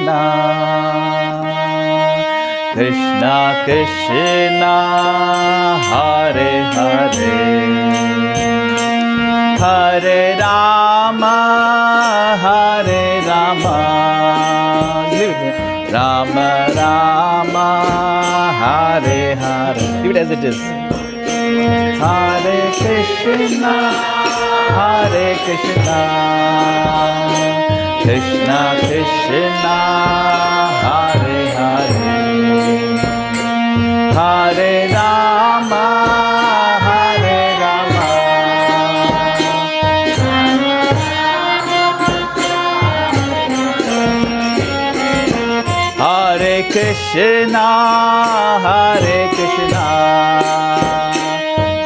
Krishna, Krishna Krishna, Hare Hare, Hare Rama, Hare Rama, Rama Rama, Hare Hare. Leave it as it is. Hare Krishna, Hare Krishna, Krishna Krishna, Hare Hare, Hare Rama, Hare Rama, Hare Krishna, Hare Krishna,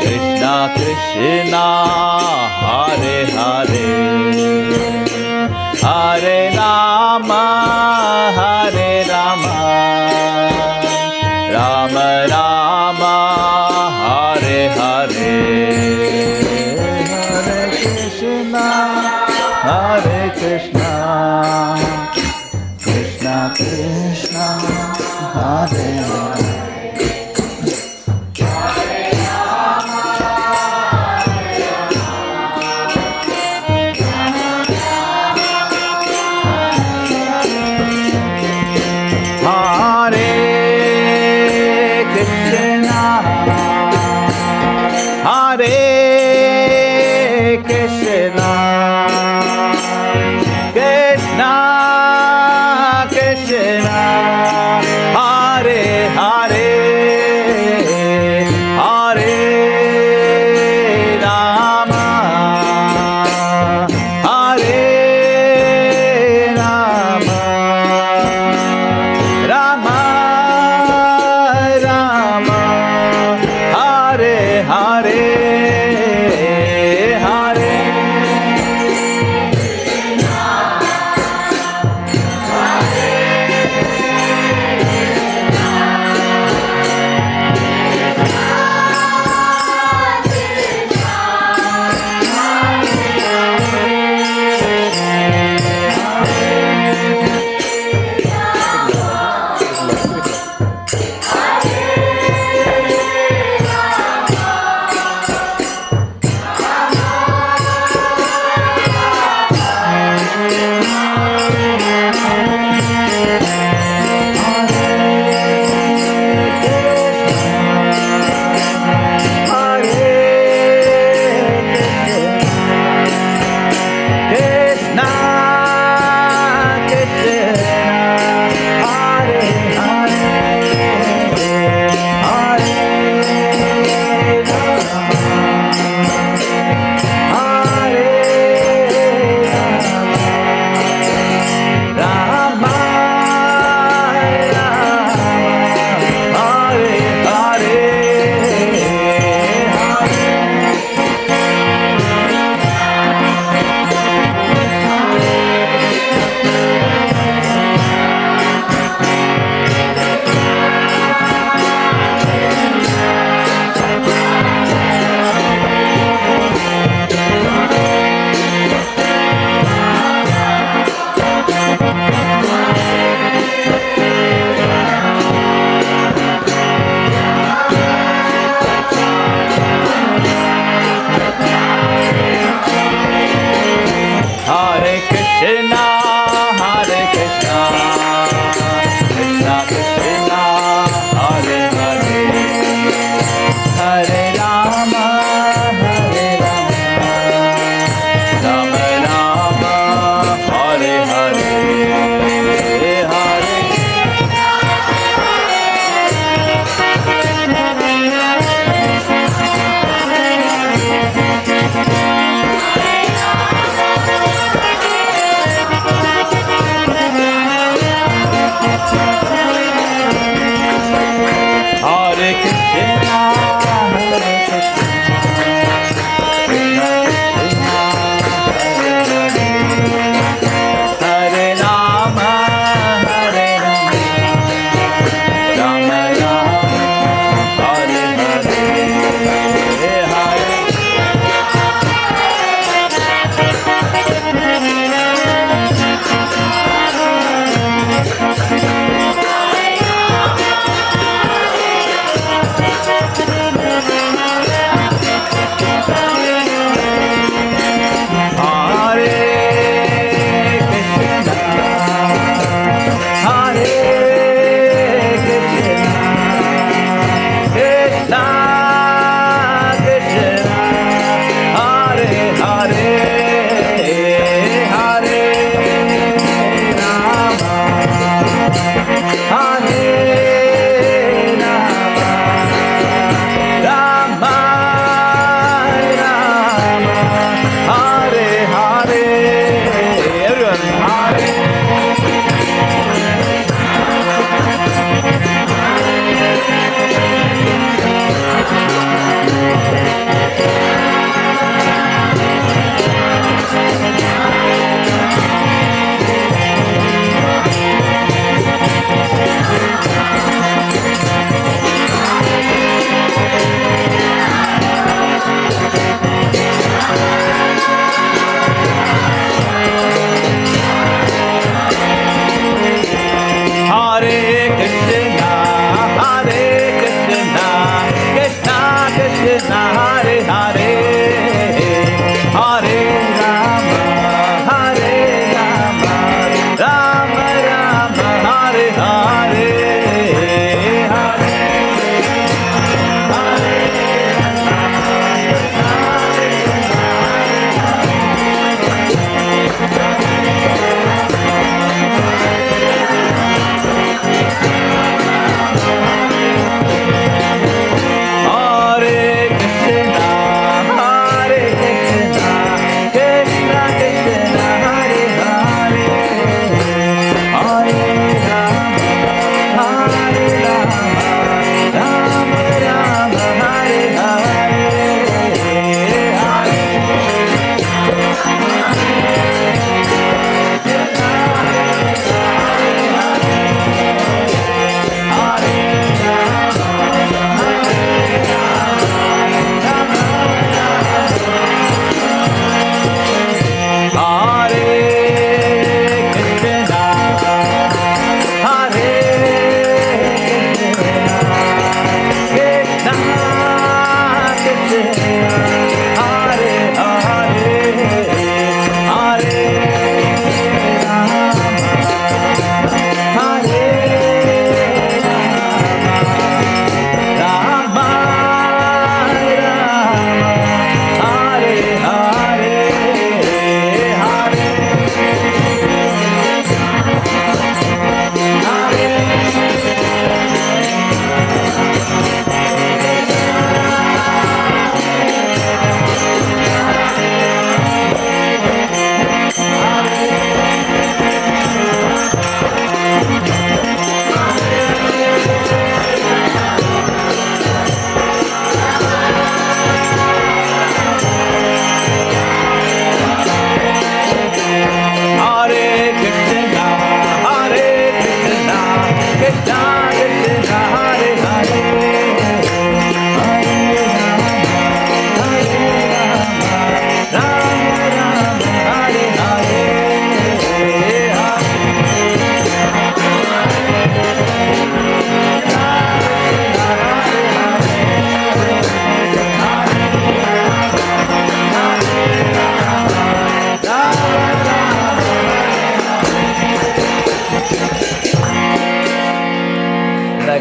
Krishna Krishna, Hare Hare, Hare Rama, Hare Rama, Rama Rama, Hare Hare, Hare Krishna, Hare Krishna, Krishna Krishna, Hare Hare. Hare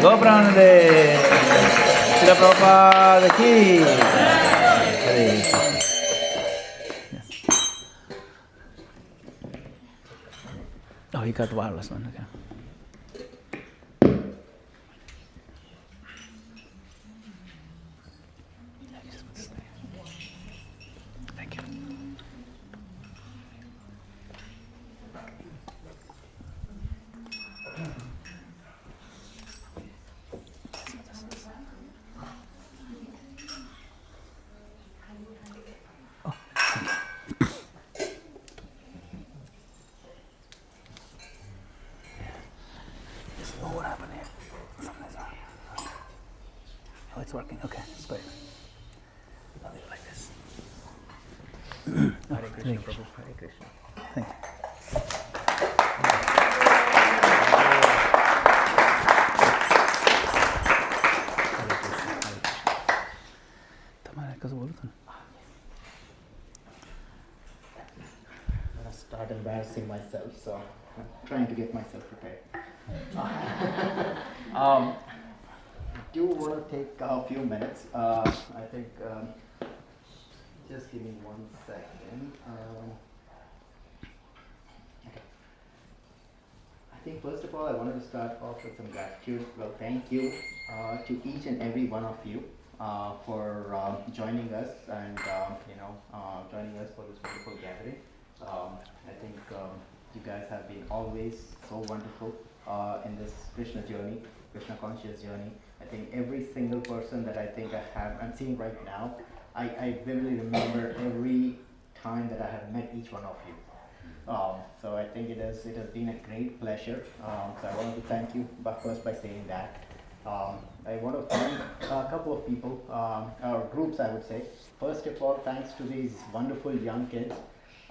Gopranade. Srila Prabhupada ki. Hare Krishna. Yes. Oh, you got the wireless one. Okay. Thank you. Oh, what happened here? Something's wrong. Oh, it's working. Okay, it's great. I'll leave it like this. Hare Krishna, Prabhu. Hare Krishna. Thank you. तुम्हारे कैसे बोलूँ तुम? I'm gonna start embarrassing myself, so I'm trying to get myself prepared. I do want to take a few minutes. I think, just give me 1 second. Okay. I think first of all, I wanted to start off with some gratitude. Well, thank you to each and every one of you for joining us and joining us for this wonderful gathering. I think you guys have been always so wonderful in this Krishna journey, Krishna conscious journey. I think every single person that I'm seeing right now, I vividly remember every time that I have met each one of you. So I think it has been a great pleasure. So I want to thank you first by saying that. I want to thank a couple of people, or groups I would say. First of all, thanks to these wonderful young kids.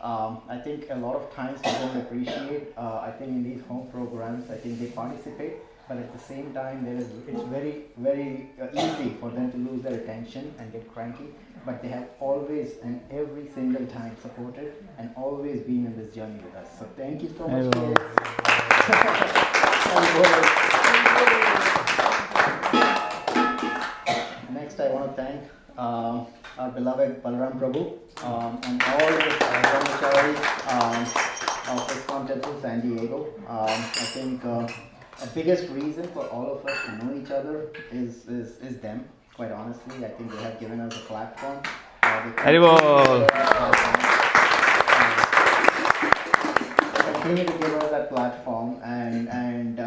I think a lot of times we don't appreciate, I think in these home programs, I think they participate, but at the same time it's very, very easy for them to lose their attention and get cranky, but they have always and every single time supported and always been in this journey with us. So thank you so much, kids. Next, I want to thank our beloved Balaram Prabhu and all the brahmacharis of ISKCON Temple, San Diego. I think the biggest reason for all of us to know each other is them. Quite honestly, I think they have given us a platform. Continue to give us that platform and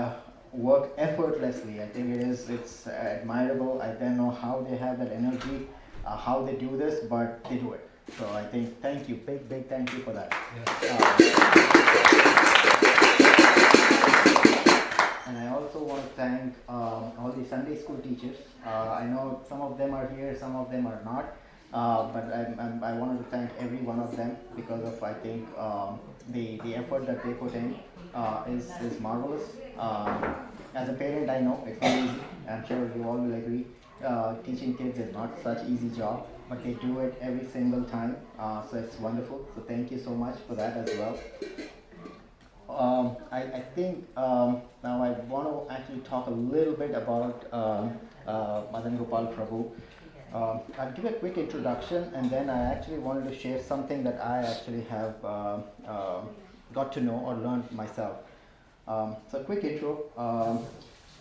work effortlessly. I think it's admirable. I don't know how they have that energy, how they do this, but they do it. So I think thank you, big thank you for that. And I also want to thank all the Sunday school teachers. I know some of them are here, some of them are not. But I wanted to thank every one of them because of, I think, the effort that they put in is marvelous. As a parent, I know it's not easy. I'm sure you all will agree. Teaching kids is not such easy job, but they do it every single time. So it's wonderful. So thank you so much for that as well. I think now I want to actually talk a little bit about Madana-gopāla Prabhu. I'll give a quick introduction, and then I actually wanted to share something that I actually have got to know or learned myself. So quick intro.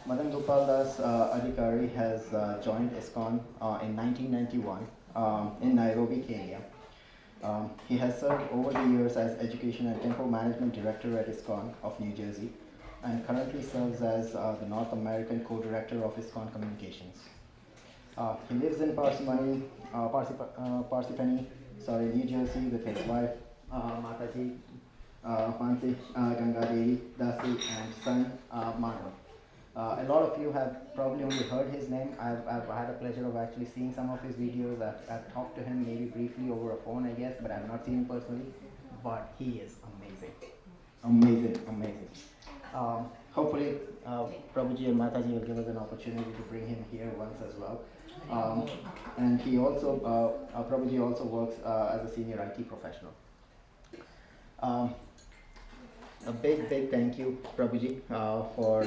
Madana-gopāla Adhikari has joined ISKCON in 1991 in Nairobi, Kenya. He has served over the years as Education and Temple Management Director at ISKCON of New Jersey, and currently serves as the North American Co-Director of ISKCON Communications. He lives in Parsippany, New Jersey, with his wife, Mataji, Fancy, Gangadevi, Dasi, and son, Manav. A lot of you have probably only heard his name. I've had a pleasure of actually seeing some of his videos. I've talked to him maybe briefly over a phone, I guess, but I've not seen him personally. But he is amazing. Amazing. Hopefully, Prabhuji and Mataji will give us an opportunity to bring him here once as well. And he also, Prabhuji also works as a senior IT professional. A big thank you, Prabhuji, for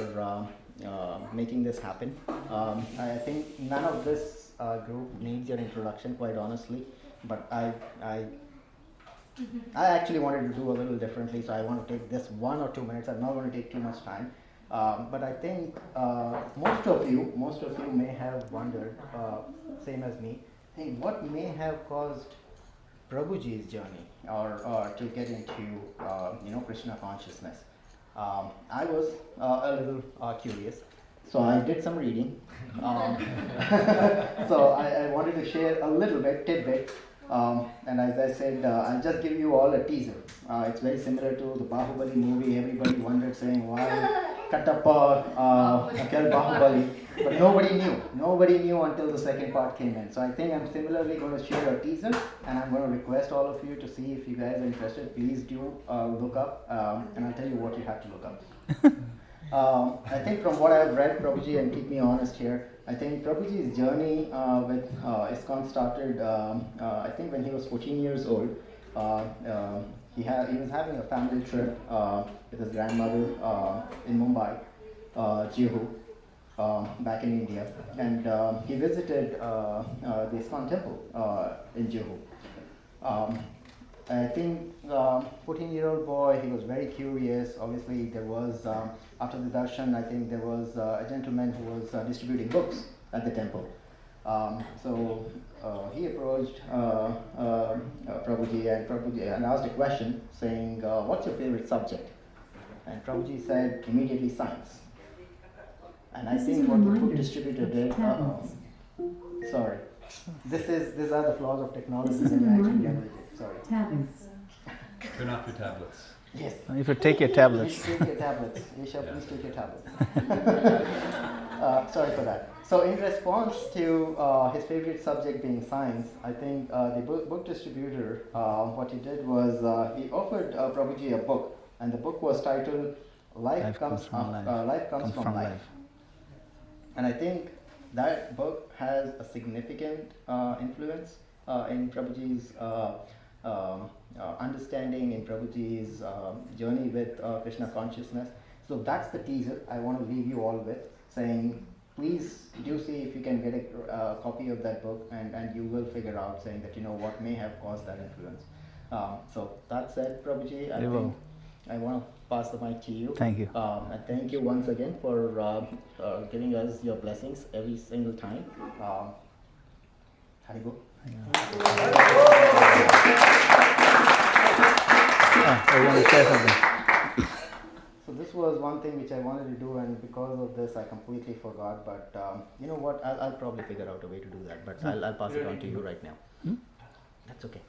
making this happen. I think none of this group needs your introduction, quite honestly, but I actually wanted to do a little differently, so I want to take this 1 or 2 minutes. I'm not going to take too much time, but I think most of you may have wondered, same as me, hey, what may have caused Prabhuji's journey or to get into Krishna consciousness. I was a little curious, so I did some reading. So I wanted to share a little bit, tidbit. And as I said, I'll just give you all a teaser. It's very similar to the Bahubali movie. Everybody wondered, saying, why Katappa killed Bahubali? But nobody knew until the second part came in. So I think I'm similarly going to share a teaser, and I'm going to request all of you to see if you guys are interested. Please do look up, and I'll tell you what you have to look up. I think from what I've read, Prabhuji, and keep me honest here, I think Prabhuji's journey with ISKCON started, I think when he was 14 years old. He was having a family trip with his grandmother in Mumbai, Juhu, back in India, and he visited the ISKCON temple in Juhu. I think 14-year-old boy, he was very curious. Obviously, there was, after the darshan, I think there was a gentleman who was distributing books at the temple. So he approached Prabhuji and asked a question saying, what's your favorite subject? And Prabhuji said immediately science. And I think what the book distributor did, sorry, these are the flaws of technology when you actually leverage it. Sorry. Tablets. Turn off your tablets. Yes. If you take your tablets. Please take your tablets. Aesha, please take your tablets. Sorry for that. So in response to his favorite subject being science, I think the book distributor, what he did was he offered Prabhuji a book, and the book was titled Life Comes from Life. And I think that book has a significant influence in Prabhuji's understanding, in Prabhuji's journey with Krishna consciousness. So that's the teaser I want to leave you all with, saying please do see if you can get a copy of that book, and you will figure out, saying that what may have caused that influence. So that said, Prabhuji, I think I want to pass the mic to you. Thank you. And thank you once again for giving us your blessings every single time. Haribo. I want to share something. So this was one thing which I wanted to do, and because of this I completely forgot, but you know what, I'll probably figure out a way to do that, but I'll pass it on to you right now. That's okay.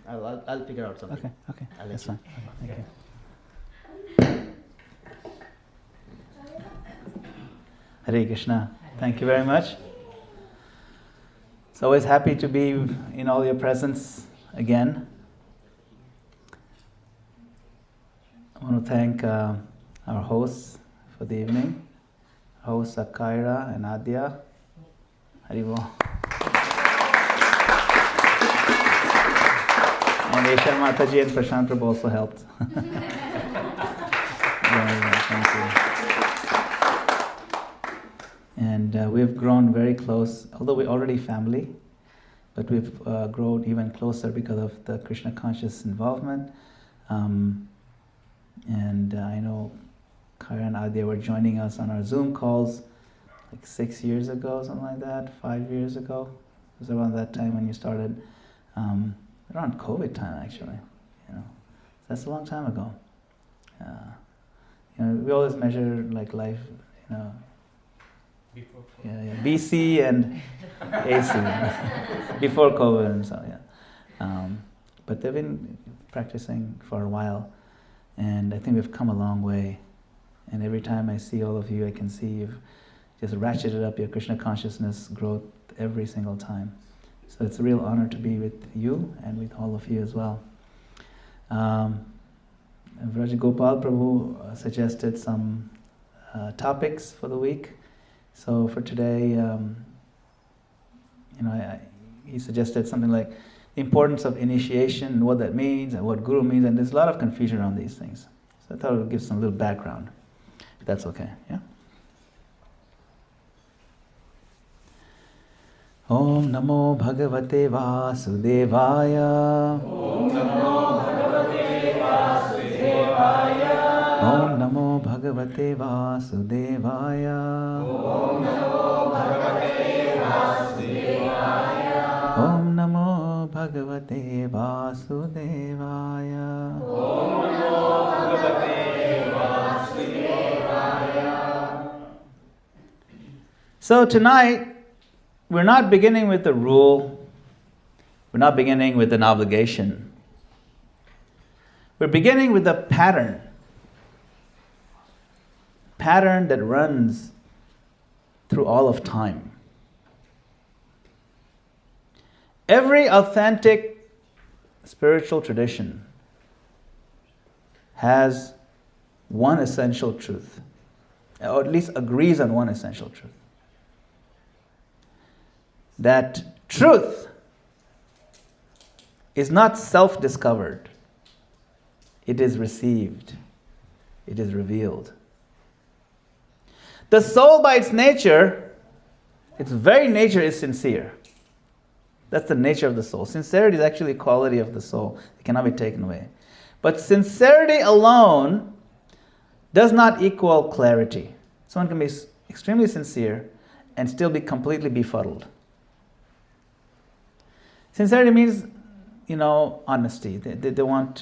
I'll figure out something. Okay. I'll That's let fine. Thank you. Hare Krishna. Thank you very much. It's always happy to be in all your presence again. I want to thank our hosts for the evening, hosts Akaira and Adya. Haribo. And Aesha Mataji and Prashant have also helped. Thank you. And we've grown very close, although we're already family, but we've grown even closer because of the Krishna conscious involvement. And I know Kara and Adya were joining us on our Zoom calls like 6 years ago, something like that, 5 years ago. It was around that time when you started, around COVID time actually. So that's a long time ago. We always measure like life, Before BC and AC, before COVID and so, but they've been practicing for a while, and I think we've come a long way. And every time I see all of you, I can see you've just ratcheted up your Krishna consciousness growth every single time. So it's a real honor to be with you and with all of you as well. Madana-gopāla Prabhu suggested some topics for the week. So for today, he suggested something like the importance of initiation and what that means and what guru means, and there's a lot of confusion around these things. So I thought I would give some little background, if that's okay. Yeah. Om Namo Bhagavate Vasudevaya. Om Namo Bhagavate Vasudevaya. Om Namo Bhagavate Vasudevaya. Om Namo Bhagavate Vasudevaya. Om Namo Bhagavate Vasudevaya. Om Namo Bhagavate Vasudevaya. So tonight, we're not beginning with a rule. We're not beginning with an obligation. We're beginning with a pattern. Pattern that runs through all of time. Every authentic spiritual tradition has one essential truth, or at least agrees on one essential truth. That truth is not self-discovered. It is received. It is revealed. The soul by its nature, its very nature is sincere. That's the nature of the soul. Sincerity is actually a quality of the soul. It cannot be taken away. But sincerity alone does not equal clarity. Someone can be extremely sincere and still be completely befuddled. Sincerity means, honesty. They don't want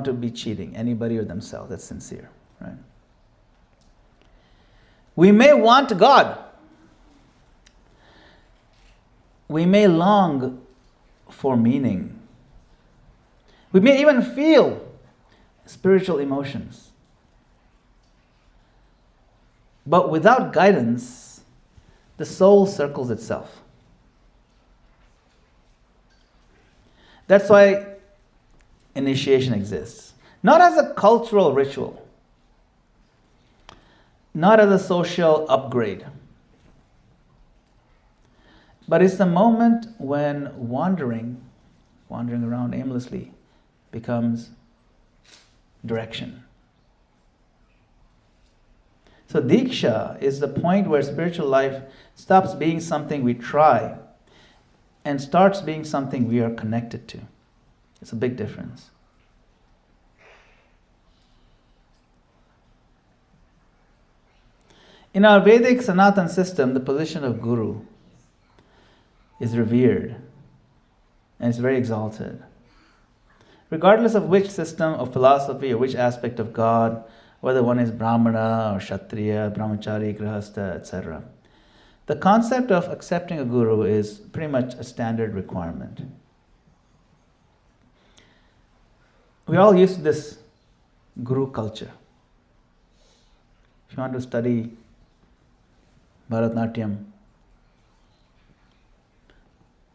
to be cheating anybody or themselves. That's sincere, right? We may want God. We may long for meaning. We may even feel spiritual emotions. But without guidance, the soul circles itself. That's why initiation exists. Not as a cultural ritual, not as a social upgrade, but it's the moment when wandering around aimlessly, becomes direction. So Diksha is the point where spiritual life stops being something we try and starts being something we are connected to. It's a big difference. In our Vedic Sanatan system, the position of Guru is revered and it's very exalted. Regardless of which system of philosophy or which aspect of God, whether one is Brahmana or Kshatriya, Brahmachari, Grihastha, etc., the concept of accepting a guru is pretty much a standard requirement. We're all used to this guru culture. If you want to study Bharatanatyam,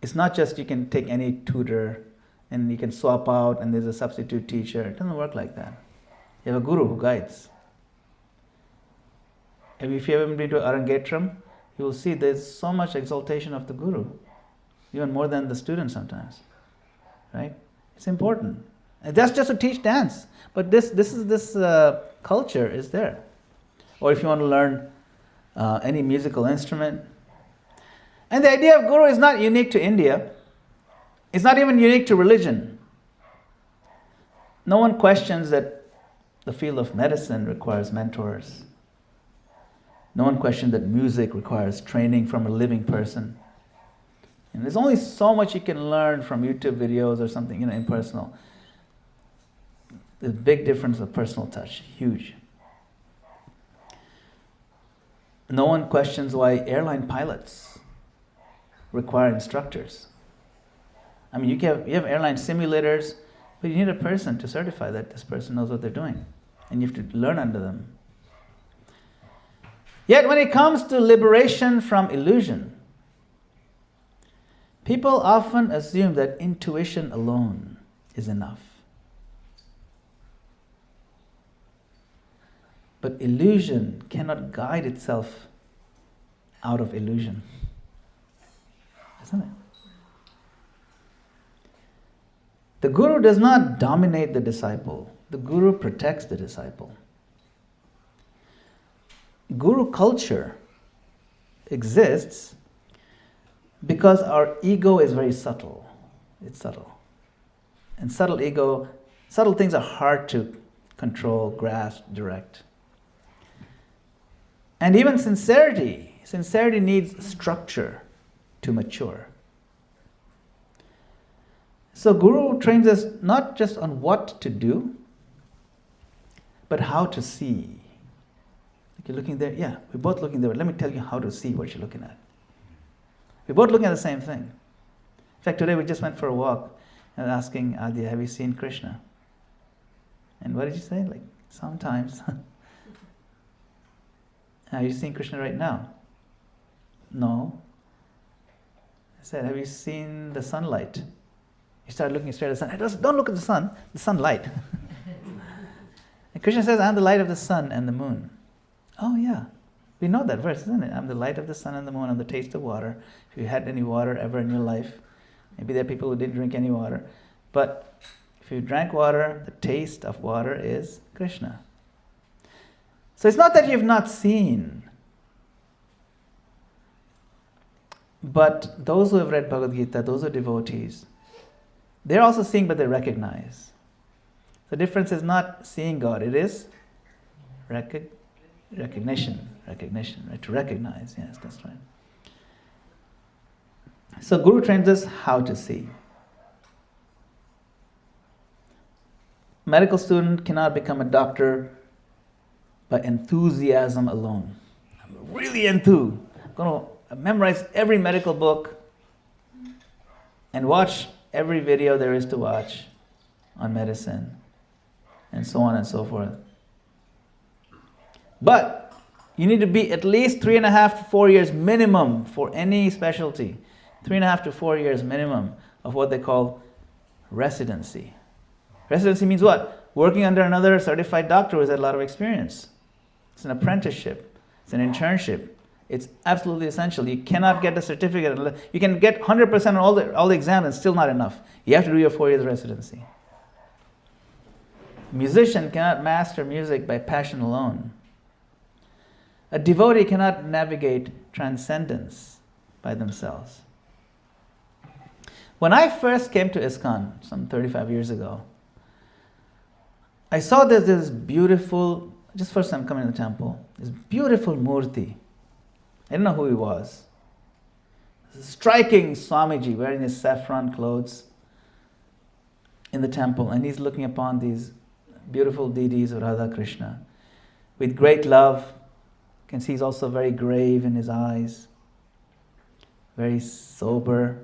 it's not just you can take any tutor and you can swap out and there's a substitute teacher. It doesn't work like that. You have a guru who guides. And if you haven't been to Arangetram, you will see there's so much exaltation of the guru, even more than the student sometimes, right? It's important. And that's just to teach dance, but this culture is there. Or if you want to learn any musical instrument, and the idea of guru is not unique to India. It's not even unique to religion. No one questions that the field of medicine requires mentors. No one questions that music requires training from a living person. And there's only so much you can learn from YouTube videos or something, impersonal. There's a big difference of personal touch, huge. No one questions why airline pilots require instructors. I mean, you have airline simulators, but you need a person to certify that this person knows what they're doing. And you have to learn under them. Yet when it comes to liberation from illusion, people often assume that intuition alone is enough. But illusion cannot guide itself out of illusion. Isn't it? The guru does not dominate the disciple. The guru protects the disciple. Guru culture exists Because our ego is very subtle. It's subtle. And subtle things are hard to control, grasp, direct. And even sincerity needs structure to mature. So Guru trains us not just on what to do, but how to see. Like you're looking there, yeah, we're both looking there, but let me tell you how to see what you're looking at. We're both looking at the same thing. In fact, today we just went for a walk and asking Adya, have you seen Krishna? And what did you say? Like, sometimes. Are you seeing Krishna right now? No. I said, have you seen the sunlight? You start looking straight at the sun. Don't look at the sun, the sunlight. And Krishna says, I'm the light of the sun and the moon. Oh yeah. We know that verse, isn't it? I'm the light of the sun and the moon, I'm the taste of water. If you had any water ever in your life, maybe there are people who didn't drink any water, but if you drank water, the taste of water is Krishna. So it's not that you've not seen, but those who have read Bhagavad Gita, those who are devotees, they're also seeing, but they recognize. The difference is not seeing God, it is recognition, right? To recognize, yes, that's right. So Guru trains us how to see. Medical student cannot become a doctor by enthusiasm alone. I'm really enthused. I'm going to memorize every medical book and watch every video there is to watch on medicine, and so on and so forth. But you need to be at least 3.5 to 4 years minimum for any specialty. 3.5 to 4 years minimum of what they call residency. Residency means what? Working under another certified doctor who has had a lot of experience. It's an apprenticeship. It's an internship. It's absolutely essential. You cannot get a certificate. You can get 100% on all the exams and still not enough. You have to do your 4 years residency. A musician cannot master music by passion alone. A devotee cannot navigate transcendence by themselves. When I first came to ISKCON some 35 years ago, I saw this beautiful, just first time coming to the temple, this beautiful murti. I didn't know who he was. This striking Swamiji wearing his saffron clothes in the temple, and he's looking upon these beautiful deities of Radha Krishna with great love. You can see he's also very grave in his eyes, very sober.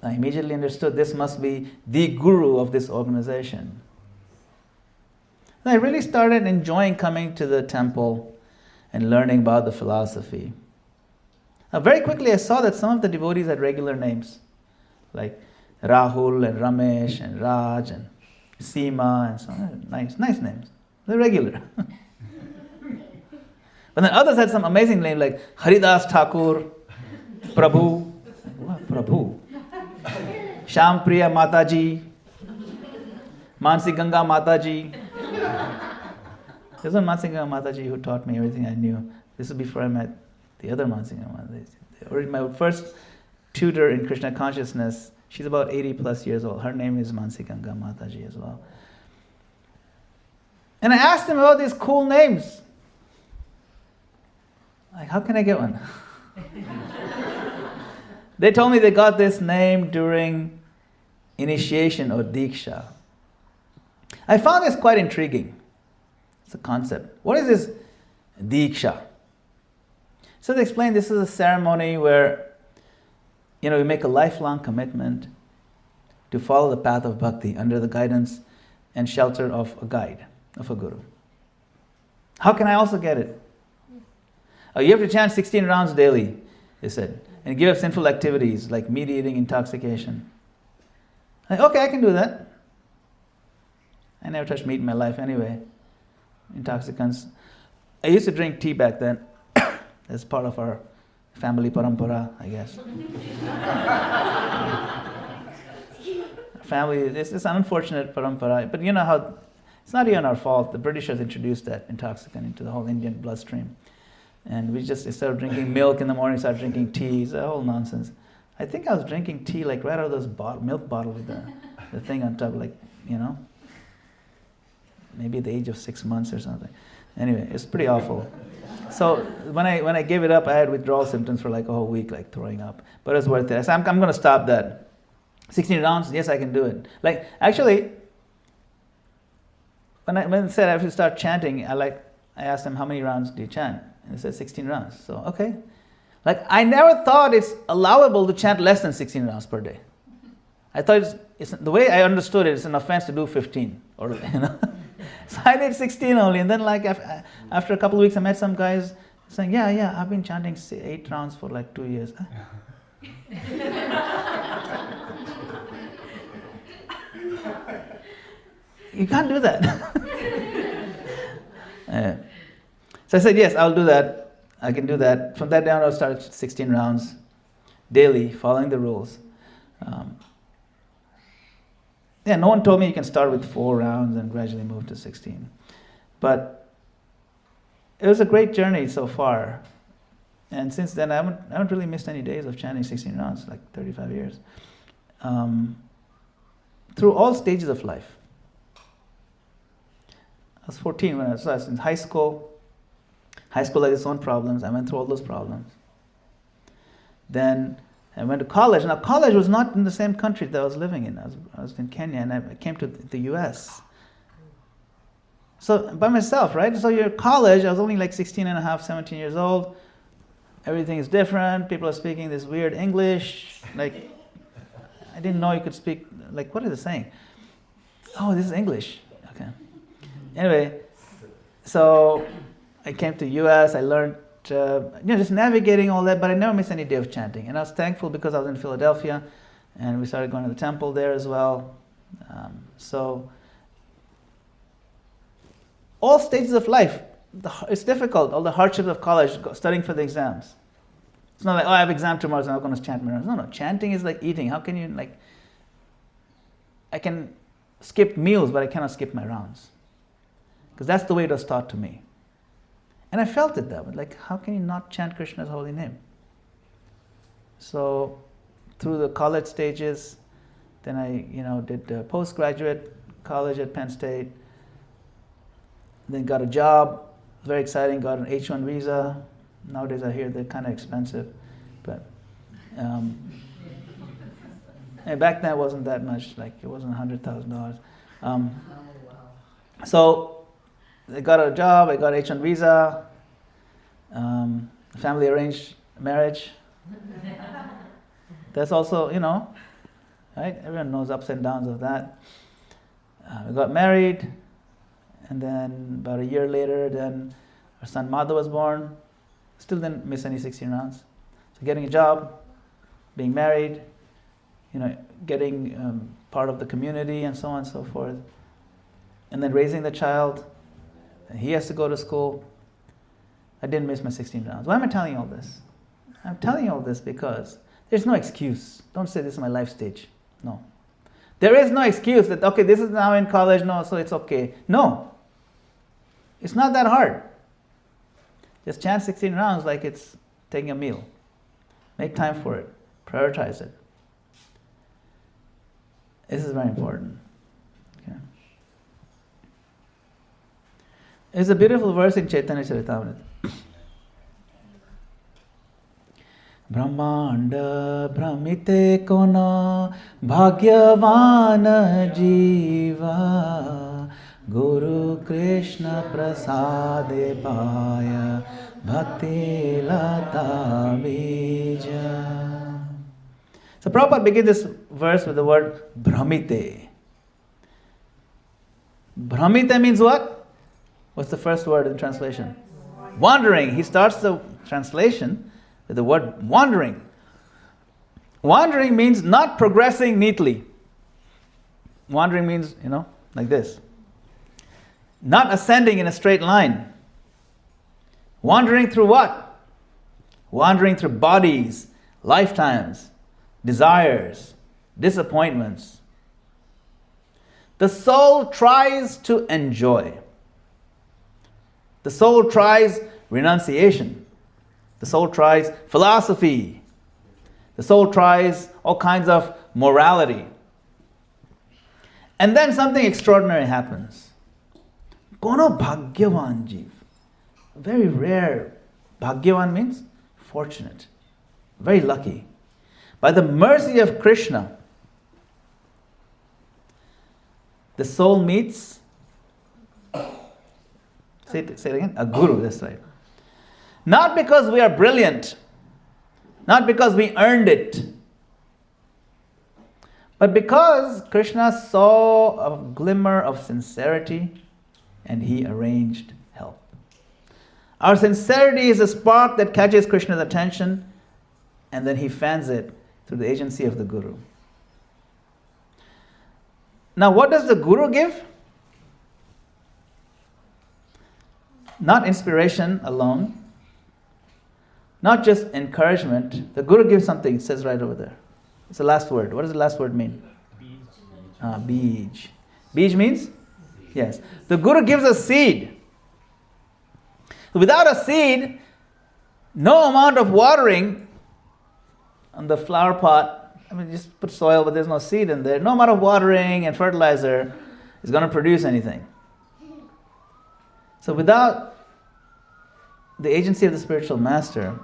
I immediately understood this must be the guru of this organization. And I really started enjoying coming to the temple and learning about the philosophy. Now, very quickly I saw that some of the devotees had regular names, like Rahul and Ramesh and Raj and Seema and so on. Nice names. They're regular. But then others had some amazing names like Haridas Thakur, Prabhu. What? Prabhu? Shampriya Mataji, Mansi Ganga Mataji. This was Mansi Ganga Mataji who taught me everything I knew. This was before I met the other Mansi Ganga Mataji. My first tutor in Krishna consciousness, she's about 80 plus years old. Her name is Mansi Ganga Mataji as well. And I asked them about these cool names. Like, how can I get one? They told me they got this name during initiation or diksha. I found this quite intriguing. It's a concept. What is this diksha? So they explained this is a ceremony where, we make a lifelong commitment to follow the path of bhakti under the guidance and shelter of a guide, of a guru. How can I also get it? You have to chant 16 rounds daily, they said, and give up sinful activities like meat eating, intoxication. Okay, I can do that. I never touched meat in my life anyway. Intoxicants. I used to drink tea back then. That's part of our family parampara, I guess. Family, it's an unfortunate parampara, but you know how, it's not even our fault. The Britishers introduced that intoxicant into the whole Indian bloodstream. And we just started drinking milk in the morning, started drinking tea. It's a whole nonsense. I think I was drinking tea like right out of those milk bottle with the thing on top, like, maybe at the age of 6 months or something. Anyway, it's pretty awful. So when I gave it up, I had withdrawal symptoms for like a whole week, like throwing up. But it was worth it. I said, I'm going to stop that. 16 rounds, yes, I can do it. Like, actually, when I said I have to start chanting, I asked them, how many rounds do you chant? And they said 16 rounds. So, okay. Like, I never thought it's allowable to chant less than 16 rounds per day. I thought it's the way I understood it, it's an offense to do 15. Or, So I did 16 only. And then like after a couple of weeks, I met some guys saying, yeah, I've been chanting 8 rounds for like 2 years. You can't do that. So I said, yes, I'll do that. I can do that. From that day on, I'll start 16 rounds daily, following the rules. No one told me you can start with 4 rounds and gradually move to 16. But it was a great journey so far. And since then, I haven't really missed any days of chanting 16 rounds, like 35 years. Through all stages of life. I was 14 when I was in high school. High school had its own problems. I went through all those problems. Then I went to college. Now, college was not in the same country that I was living in. I was in Kenya, and I came to the U.S. So, by myself, right? So, you're college. I was only like 16 and a half, 17 years old. Everything is different. People are speaking this weird English. Like, I didn't know you could speak. Like, what are they saying? Oh, this is English. Okay. Anyway, so I came to U.S. I learned, just navigating all that, but I never missed any day of chanting. And I was thankful because I was in Philadelphia, and we started going to the temple there as well. So all stages of life, it's difficult. All the hardships of college, studying for the exams. It's not like, I have exam tomorrow, so I'm not going to chant my rounds. No, chanting is like eating. How can you, I can skip meals, but I cannot skip my rounds. Because that's the way it was taught to me. And I felt it that way. Like, how can you not chant Krishna's holy name? So, through the college stages, then I, did postgraduate college at Penn State. Then got a job, very exciting, got an H-1 visa. Nowadays I hear they're kind of expensive. But, and back then it wasn't that much, like it wasn't $100,000. So, I got a job, I got H-1 visa, family arranged marriage. That's also, right? Everyone knows ups and downs of that. We got married, and then about a year later, then our son Madhu was born. Still didn't miss any 16 rounds. So getting a job, being married, getting part of the community and so on and so forth. And then raising the child. He has to go to school. I didn't miss my 16 rounds. Why am I telling you all this? I'm telling you all this because there's no excuse. Don't say this is my life stage. No. There is no excuse that, okay, this is now in college, no, so it's okay. No. It's not that hard. Just chant 16 rounds like it's taking a meal. Make time for it. Prioritize it. This is very important. Okay. There's a beautiful verse in Chaitanya Charitamrita. Brahmanda Brahmite Kona Bhagyavana Jiva Guru Krishna Prasade Paya Bhakti Lata Bija. So Prabhupada begins this verse with the word Brahmite. Brahmite means what? What's the first word in translation? Wandering. He starts the translation with the word wandering. Wandering means not progressing neatly. Wandering means, like this. Not ascending in a straight line. Wandering through what? Wandering through bodies, lifetimes, desires, disappointments. The soul tries to enjoy. The soul tries renunciation. The soul tries philosophy. The soul tries all kinds of morality. And then something extraordinary happens. Kono bhagyavan jeev. Very rare. Bhagyavan means fortunate. Very lucky. By the mercy of Krishna, the soul meets, say it again, a guru, that's right. Not because we are brilliant, not because we earned it, but because Krishna saw a glimmer of sincerity and he arranged help. Our sincerity is a spark that catches Krishna's attention and then he fans it through the agency of the Guru. Now, what does the Guru give? Not inspiration alone, not just encouragement. The Guru gives something, it says right over there. It's the last word. What does the last word mean? Bij. Bij means? Yes. The Guru gives a seed. Without a seed, no amount of watering on the flower pot, just put soil, but there's no seed in there. No amount of watering and fertilizer is going to produce anything. So without the agency of the spiritual master,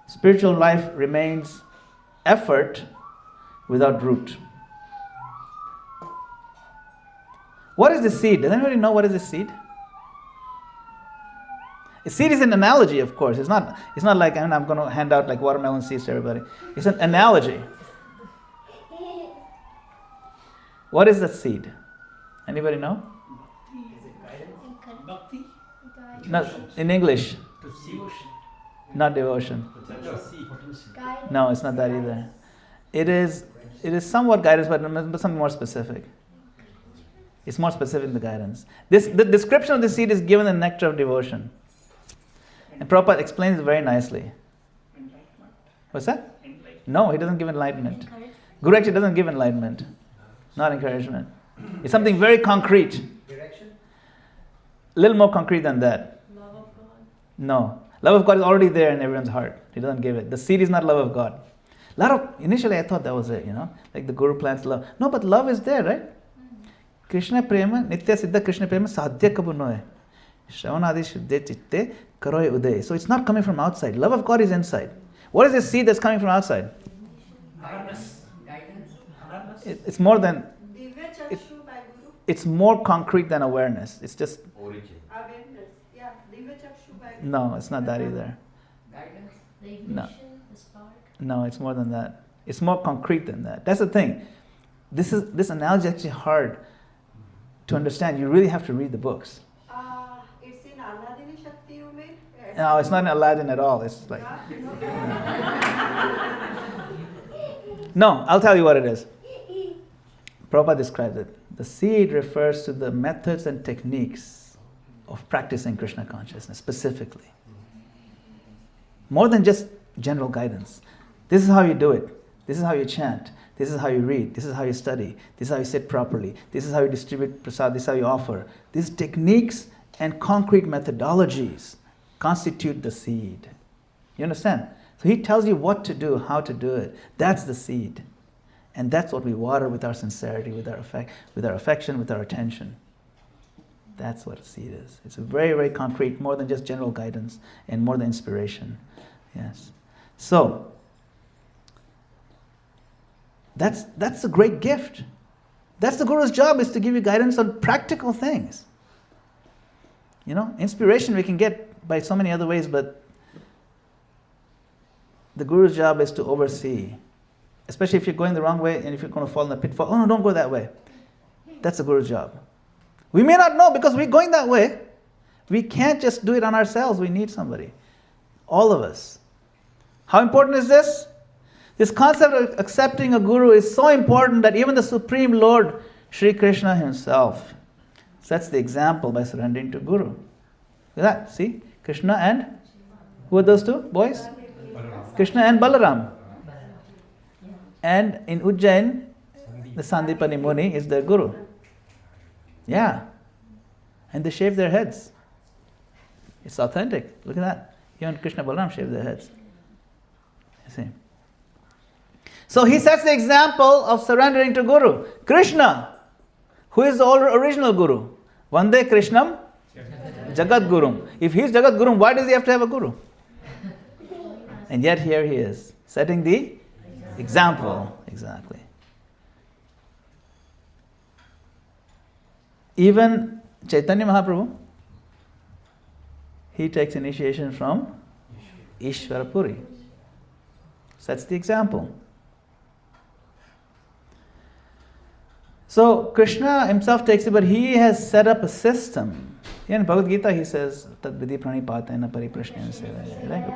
spiritual life remains effort without root. What is the seed? Does anybody know what is the seed? A seed is an analogy, of course. It's not like I'm going to hand out like watermelon seeds to everybody. It's an analogy. What is the seed? Anybody know? Bhakti? No, in English. Not devotion. No, it's not that either. It is somewhat guidance, but something more specific. It's more specific than the guidance. The description of the seed is given in the Nectar of Devotion. And Prabhupada explains it very nicely. What's that? No, he doesn't give enlightenment. Guru actually doesn't give enlightenment. Not encouragement. It's something very concrete. Direction? A little more concrete than that. Love of God? No. Love of God is already there in everyone's heart. He doesn't give it. The seed is not love of God. Initially I thought that was it, like the Guru plants love. No, but love is there, right? Krishna prema, nitya siddha Krishna prema sadhya kabu noe. Shravanadi shuddhe chitte karoye uday. So it's not coming from outside. Love of God is inside. What is the seed that's coming from outside? Guidance. It's more than, it's more concrete than awareness. It's just, Origin. Awareness. Yeah. Divya Chakshu by no, it's not that either. guidance. The ignition, No. the spark. No, it's more than that. It's more concrete than that. That's the thing. This analogy is actually hard to understand. You really have to read the books. It's in Aladini Shakti, you mean? No, it's not in Aladdin at all. It's like, no, I'll tell you what it is. Prabhupada describes it. The seed refers to the methods and techniques of practicing Krishna consciousness specifically. More than just general guidance. This is how you do it. This is how you chant. This is how you read. This is how you study. This is how you sit properly. This is how you distribute prasad. This is how you offer. These techniques and concrete methodologies constitute the seed. You understand? So he tells you what to do, how to do it. That's the seed. And that's what we water with our sincerity, with our affection, with our attention. That's what a seed is. It's very, very concrete, more than just general guidance and more than inspiration. Yes. So, that's a great gift. That's the Guru's job, is to give you guidance on practical things. Inspiration we can get by so many other ways, but the Guru's job is to oversee. Especially if you're going the wrong way and if you're going to fall in the pitfall. Oh no, don't go that way. That's the Guru's job. We may not know because we're going that way. We can't just do it on ourselves. We need somebody. All of us. How important is this? This concept of accepting a Guru is so important that even the Supreme Lord, Sri Krishna himself, sets the example by surrendering to Guru. Look at that. See? Krishna and, who are those two boys? Krishna and Balaram. And in Ujjain, the Sandipani Muni is their Guru. Yeah. And they shave their heads. It's authentic. Look at that. Even Krishna Balaram shave their heads. You see. So he sets the example of surrendering to Guru. Krishna, who is the original Guru. Vande Krishnam Jagat Gurum. If he is Jagat Gurum, why does he have to have a Guru? And yet here he is, setting the example. Exactly. Even Chaitanya Mahaprabhu, he takes initiation from Ishvara Puri. Sets the example. So Krishna himself takes it, but he has set up a system. In Bhagavad Gita he says, Tad vidhi pranipatena pariprashnena sevaya. Right?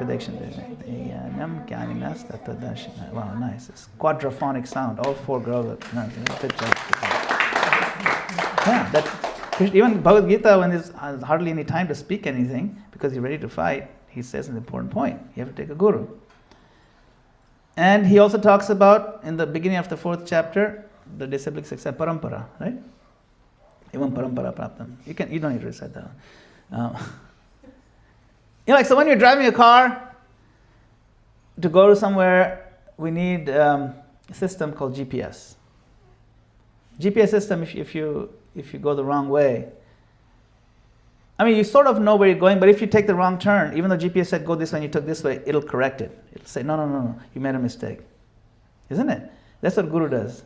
Wow, nice. It's quadraphonic sound, all four girls. Yeah, that even Bhagavad Gita, when there's hardly any time to speak anything, because he's ready to fight, he says an important point. You have to take a guru. And he also talks about, in the beginning of the 4th chapter, the disciplic success, parampara, right? Even parampara praptam. You don't need to recite that one. So when you're driving a car to go to somewhere, we need a system called GPS. GPS system, if you go the wrong way, you sort of know where you're going, but if you take the wrong turn, even though GPS said go this way and you took this way, it'll correct it. It'll say, no, you made a mistake. Isn't it? That's what Guru does.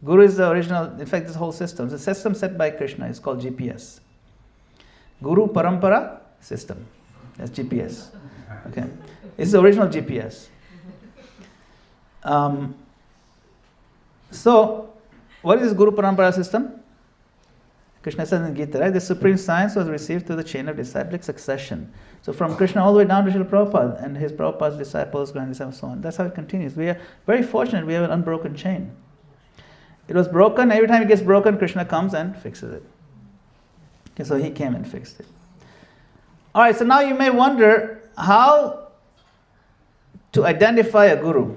Guru is the original, in fact, this whole system. The system set by Krishna is called GPS. Guru Parampara system. That's GPS. Okay. It's the original GPS. So, what is this Guru Parampara system? Krishna says in Gita, right? The supreme science was received through the chain of disciplic succession. So from Krishna all the way down to Srila Prabhupada and his Prabhupada's disciples, grand disciples, so on. That's how it continues. We are very fortunate we have an unbroken chain. It was broken, every time it gets broken, Krishna comes and fixes it. Okay, so he came and fixed it. Alright, so now you may wonder how to identify a guru.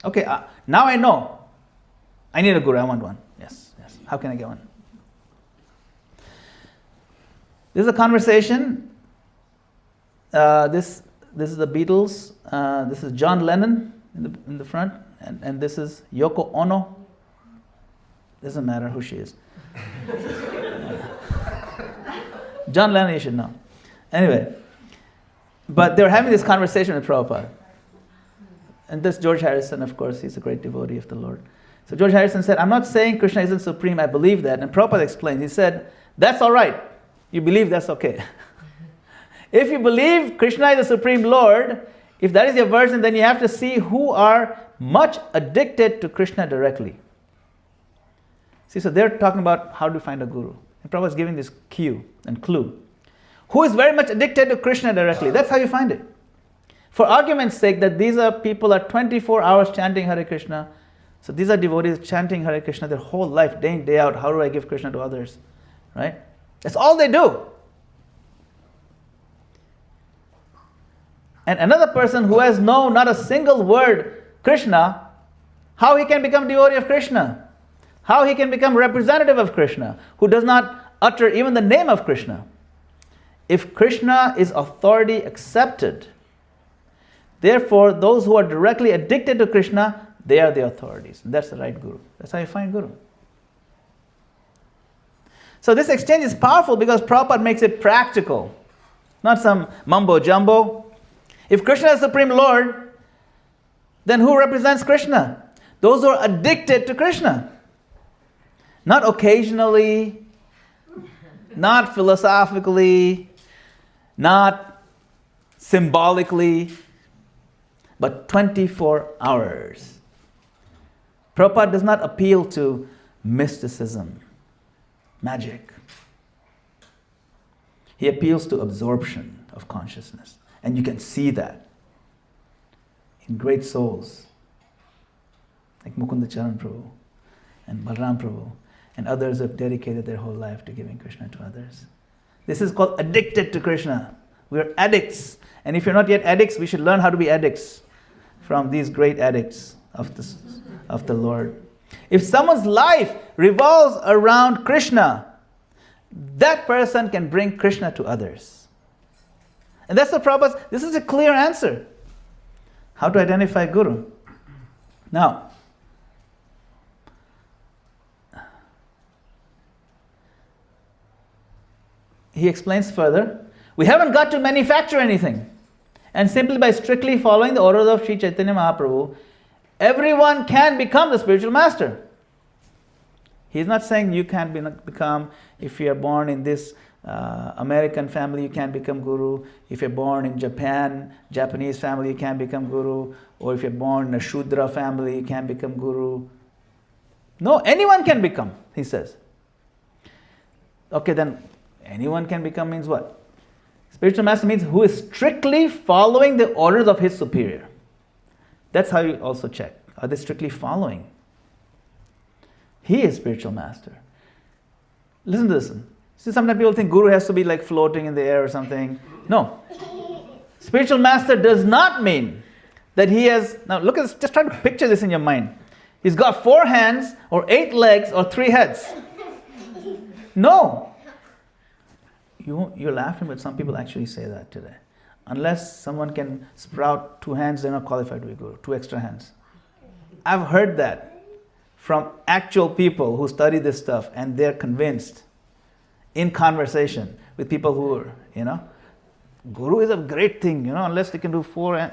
Okay, now I know. I need a guru, I want one. Yes. How can I get one? This is a conversation. This is the Beatles. This is John Lennon in the front. And this is Yoko Ono. Doesn't matter who she is. John Lennon, you should know. Anyway, but they were having this conversation with Prabhupada. And this George Harrison, of course, he's a great devotee of the Lord. So George Harrison said, I'm not saying Krishna isn't supreme, I believe that. And Prabhupada explained, he said, that's all right. You believe, that's okay. If you believe Krishna is the supreme Lord, if that is your version, then you have to see who are much addicted to Krishna directly. See, so they're talking about how to find a guru. And Prabhupada is giving this cue and clue. Who is very much addicted to Krishna directly? That's how you find it. For argument's sake, that these are people are 24 hours chanting Hare Krishna. So these are devotees chanting Hare Krishna their whole life, day in, day out. How do I give Krishna to others? Right? That's all they do. And another person who has known not a single word Krishna, how he can become devotee of Krishna? How he can become representative of Krishna, who does not utter even the name of Krishna? If Krishna is authority accepted, therefore those who are directly addicted to Krishna, they are the authorities. That's the right guru. That's how you find guru. So this exchange is powerful because Prabhupada makes it practical, not some mumbo jumbo. If Krishna is Supreme Lord, then who represents Krishna? Those who are addicted to Krishna. Not occasionally, not philosophically, not symbolically, but 24 hours. Prabhupada does not appeal to mysticism, magic. He appeals to absorption of consciousness. And you can see that in great souls like Mukunda Charan Prabhu and Balram Prabhu and others who have dedicated their whole life to giving Krishna to others. This is called addicted to Krishna. We are addicts. And if you're not yet addicts, we should learn how to be addicts from these great addicts of the Lord. If someone's life revolves around Krishna, that person can bring Krishna to others. And that's the Prabhupada. This is a clear answer. How to identify Guru. Now, he explains further, we haven't got to manufacture anything. And simply by strictly following the orders of Sri Chaitanya Mahaprabhu, everyone can become the spiritual master. He's not saying you can't become, if you are born in this American family, you can't become Guru. If you're born in Japanese family, you can't become Guru. Or if you're born in a Shudra family, you can't become Guru. No, anyone can become, he says. Okay, then anyone can become means what? Spiritual master means who is strictly following the orders of his superior. That's how you also check. Are they strictly following? He is spiritual master. Listen to this. See, sometimes people think Guru has to be like floating in the air or something. No. Spiritual master does not mean that he has... Now look at this, just try to picture this in your mind. He's got 4 hands or 8 legs or 3 heads. No. You're laughing, but some people actually say that today. Unless someone can sprout 2 hands, they're not qualified to be Guru. 2 extra hands. I've heard that from actual people who study this stuff, and they're convinced in conversation with people who are, Guru is a great thing, unless they can do 4,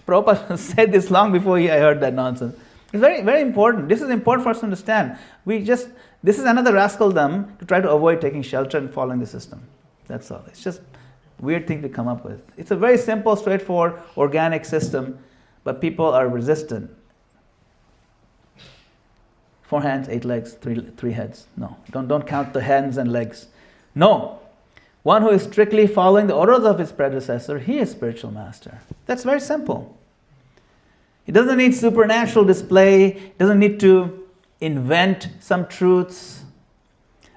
Prabhupada said this long before I heard that nonsense. It's very, very important. This is important for us to understand. This is another rascaldom to try to avoid taking shelter and following the system. That's all. It's just weird thing to come up with. It's a very simple, straightforward, organic system, but people are resistant. 4 hands, 8 legs, 3 heads. No, don't count the hands and legs. No. One who is strictly following the orders of his predecessor, he is spiritual master. That's very simple. He doesn't need supernatural display. He doesn't need to invent some truths.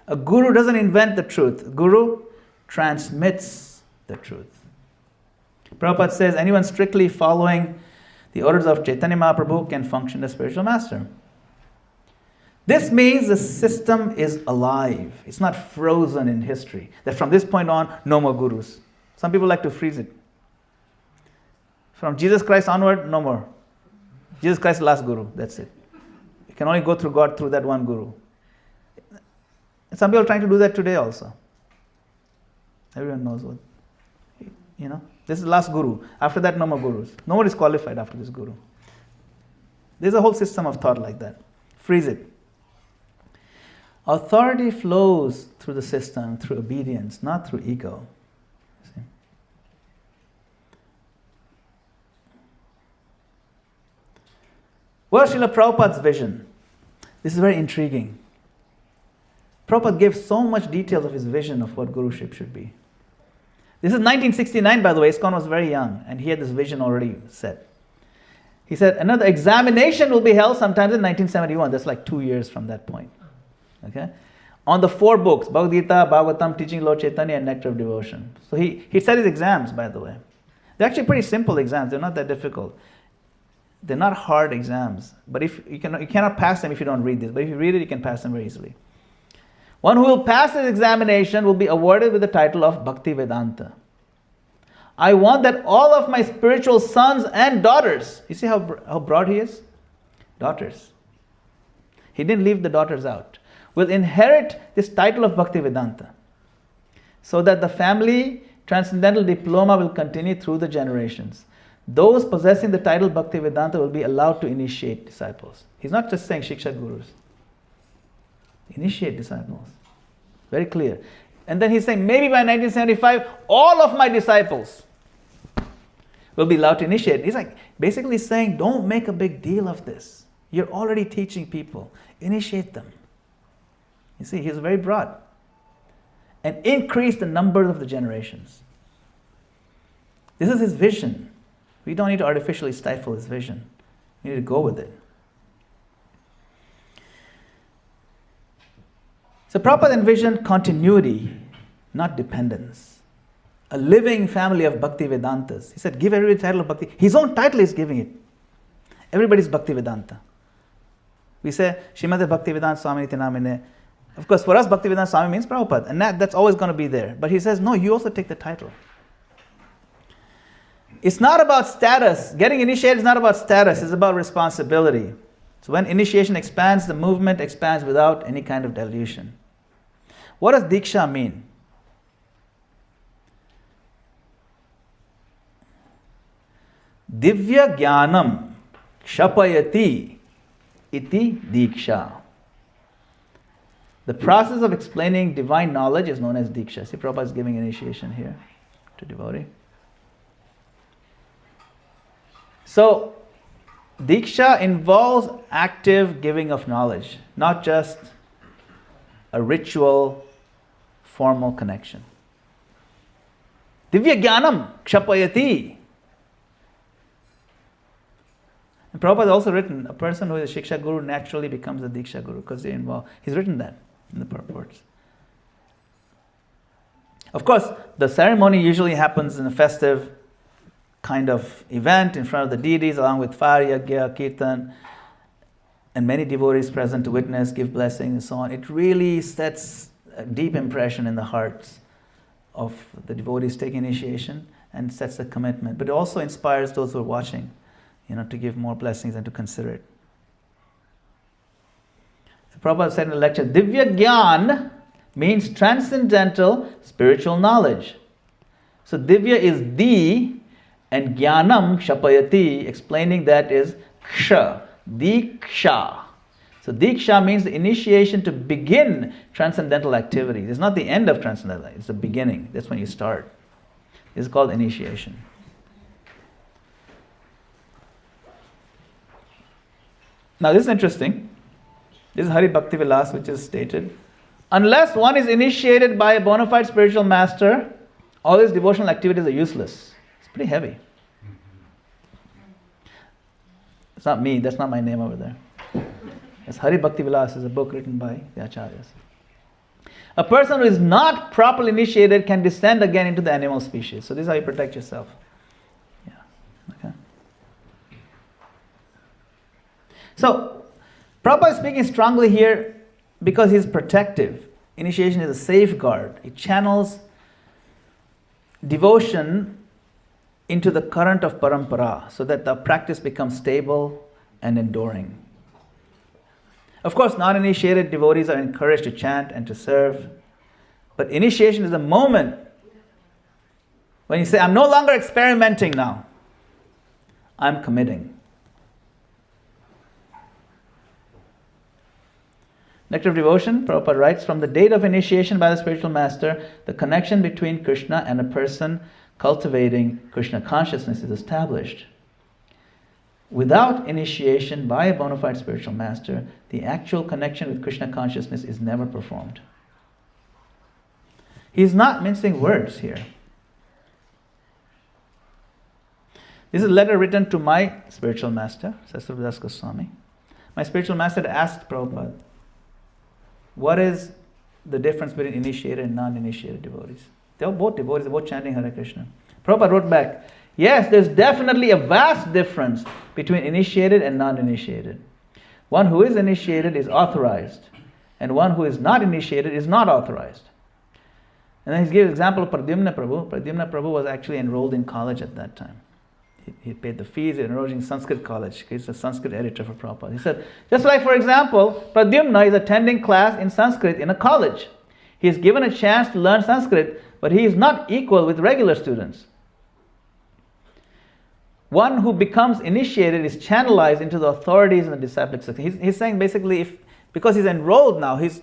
A guru doesn't invent the truth. A guru transmits the truth. Prabhupada says anyone strictly following the orders of Chaitanya Mahaprabhu can function as spiritual master. This means the system is alive. It's not frozen in history. That from this point on, no more gurus. Some people like to freeze it. From Jesus Christ onward, no more. Jesus Christ is the last guru. That's it. You can only go through God through that one guru. And some people are trying to do that today also. Everyone knows what. This is the last guru. After that, no more gurus. No one is qualified after this guru. There's a whole system of thought like that. Freeze it. Authority flows through the system, through obedience, not through ego. See? What is Srila Prabhupada's vision? This is very intriguing. Prabhupada gave so much details of his vision of what Guruship should be. This is 1969, by the way. ISKCON was very young, and he had this vision already set. He said, another examination will be held sometime in 1971. That's like 2 years from that point. Okay, on the 4 books, Bhagavad Gita, Bhagavatam, Teaching Lord Chaitanya, and Nectar of Devotion. So he set his exams, by the way. They're actually pretty simple exams. They're not that difficult. They're not hard exams. But if you cannot pass them if you don't read this. But if you read it, you can pass them very easily. One who will pass this examination will be awarded with the title of Bhakti Vedanta. I want that all of my spiritual sons and daughters, you see how broad he is? Daughters. He didn't leave the daughters out. Will inherit this title of Bhakti Vedanta, so that the family transcendental diploma will continue through the generations. Those possessing the title Bhakti Vedanta will be allowed to initiate disciples. He's not just saying Shiksha Gurus. Initiate disciples. Very clear. And then he's saying maybe by 1975, all of my disciples will be allowed to initiate. He's like basically saying, don't make a big deal of this. You're already teaching people. Initiate them. You see, he's very broad. And increase the number of the generations. This is his vision. We don't need to artificially stifle his vision. We need to go with it. So Prabhupada envisioned continuity, not dependence. A living family of Bhakti Vedantas. He said, give everybody the title of Bhakti. His own title is giving it. Everybody's Bhakti Vedanta. We say, Srimate Bhakti Vedanta Swami Niti Namine. Of course, for us, Bhakti Vedanta Swami means Prabhupada. And that's always going to be there. But he says, no, you also take the title. It's not about status. Getting initiated is not about status, it's about responsibility. So when initiation expands, the movement expands without any kind of dilution. What does Diksha mean? Divya Jnanam Kshapayati iti Diksha. The process of explaining divine knowledge is known as Diksha. See, Prabhupada is giving initiation here to devotee. So, Diksha involves active giving of knowledge, not just a ritual, formal connection. Divya Jnanam Kshapayati. And Prabhupada has also written, a person who is a Shiksha Guru naturally becomes a Diksha Guru because they involve. He's written that in the purports. Of course, the ceremony usually happens in a festive kind of event in front of the deities, along with fire, yagya, kirtan, and many devotees present to witness, give blessings, and so on. It really sets a deep impression in the hearts of the devotees taking initiation and sets a commitment. But it also inspires those who are watching, to give more blessings and to consider it. So Prabhupada said in the lecture, Divya Gyan means transcendental spiritual knowledge. So Divya is di, and Jnanam Kshapayati, explaining that is Ksha, Diksha. So Diksha means the initiation to begin transcendental activities. It's not the end of transcendental, it's the beginning. That's when you start. This is called initiation. Now this is interesting. This is Hari Bhakti Vilas, which is stated. Unless one is initiated by a bona fide spiritual master, all his devotional activities are useless. It's pretty heavy. It's not me, that's not my name over there. It's Hari Bhakti Vilas, is a book written by the Acharyas. A person who is not properly initiated can descend again into the animal species. So this is how you protect yourself. Yeah. Okay. So, Prabhupada is speaking strongly here because he's protective. Initiation is a safeguard. It channels devotion into the current of parampara so that the practice becomes stable and enduring. Of course, non-initiated devotees are encouraged to chant and to serve. But initiation is the moment when you say, I'm no longer experimenting now. I'm committing. Nectar of Devotion, Prabhupada writes, from the date of initiation by the spiritual master, the connection between Krishna and a person cultivating Krishna consciousness is established. Without initiation by a bona fide spiritual master, the actual connection with Krishna consciousness is never performed. He's not mincing words here. This is a letter written to my spiritual master, Sasrudas Goswami. My spiritual master asked Prabhupada, what is the difference between initiated and non-initiated devotees? They are both devotees, they're both chanting Hare Krishna. Prabhupada wrote back, yes, there's definitely a vast difference between initiated and non-initiated. One who is initiated is authorized, and one who is not initiated is not authorized. And then he gives an example of Pradyumna Prabhu. Pradyumna Prabhu was actually enrolled in college at that time. He paid the fees, he enrolled in Sanskrit college. He's a Sanskrit editor for Prabhupada. He said, just like for example, Pradyumna is attending class in Sanskrit in a college. He is given a chance to learn Sanskrit, but he is not equal with regular students. One who becomes initiated is channelized into the authorities and the disciplic system. He's saying basically, because he's enrolled now, he's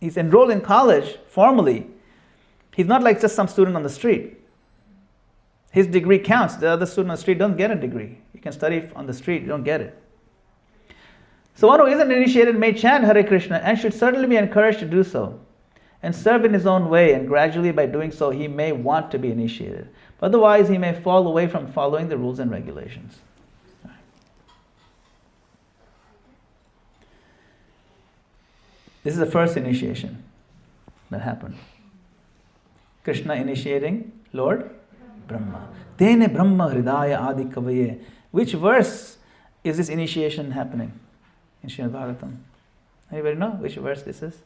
enrolled in college formally. He's not like just some student on the street. His degree counts. The other student on the street doesn't get a degree. You can study on the street, you don't get it. So one who isn't initiated may chant Hare Krishna and should certainly be encouraged to do so and serve in his own way, and gradually by doing so he may want to be initiated. But otherwise he may fall away from following the rules and regulations. This is the first initiation that happened. Krishna initiating Lord Brahma. Tene Brahma Hridaya Adi Kavaye. Which verse is this initiation happening in Srimad Bhagavatam? Anybody know which verse this is?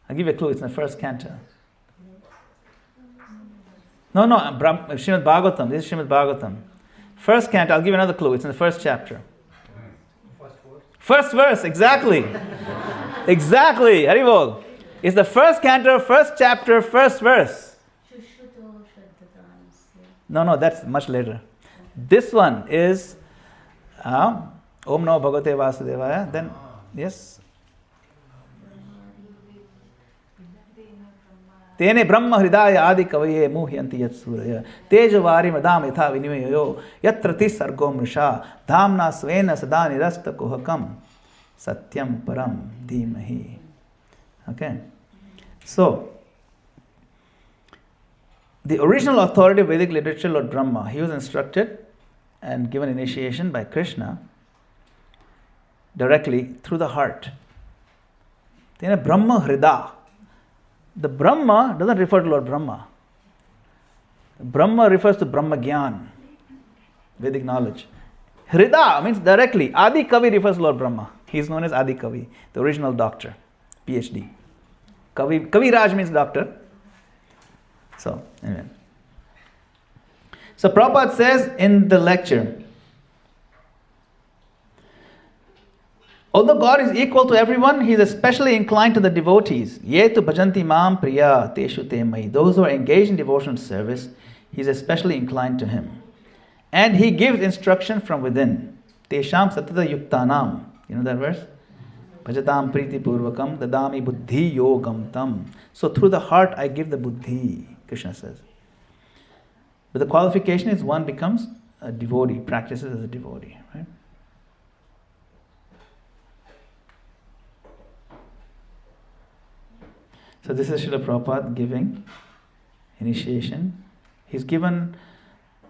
I'll give you a clue, it's in the first canto. No, Srimad Bhagavatam. This is Srimad Bhagavatam. First canto, I'll give you another clue. It's in the first chapter. First verse, exactly. Exactly. Haribol. It's the first canto, first chapter, first verse. No, that's much later. This one is Om Namo Bhagavate Vasudevaya. Then, yes. Tene Brahma Hridaya Adi Kavaye Muhyanti Yat Suraya Tejavari Madam Yatha Vinimayo Yatrati Sargo Mrisha Dhamna Svena Sadani Rasta Kuhakam Satyam Param Dhimahi. Okay. So, the original authority of Vedic literature, Lord Brahma, he was instructed and given initiation by Krishna directly through the heart. Tene Brahma Hrida. The Brahma doesn't refer to Lord Brahma. Brahma refers to Brahma Gyan, Vedic knowledge. Hrida means directly. Adi Kavi refers to Lord Brahma. He is known as Adi Kavi, the original doctor, PhD. Kavi Raj means doctor. So, anyway. So Prabhupada says in the lecture, although God is equal to everyone, He is especially inclined to the devotees. Ye tu bhajanti mam priya teshu te mai. Those who are engaged in devotional service, He is especially inclined to Him. And He gives instruction from within. Tesham satata yuktanam. You know that verse? Bhajatam priti purvakam dadami buddhi yogam tam. So through the heart I give the buddhi, Krishna says. But the qualification is one becomes a devotee, practices as a devotee, right? So this is Srila Prabhupada giving initiation. He's given,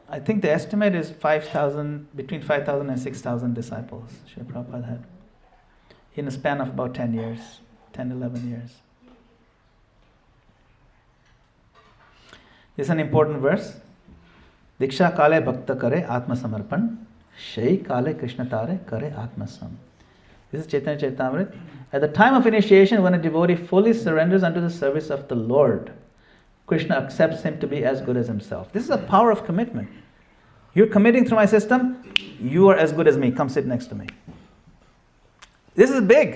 I think the estimate is 5,000, between 5,000 and 6,000 disciples Srila Prabhupada had in a span of about 10 years, 10, 11 years. This is an important verse. Diksha kale bhakta kare atma samarpan, shai kale krishna tare kare atma sam. This is Chaitanya Charitamrita. At the time of initiation, when a devotee fully surrenders unto the service of the Lord, Krishna accepts him to be as good as himself. This is the power of commitment. You're committing through my system, you are as good as me. Come sit next to me. This is big.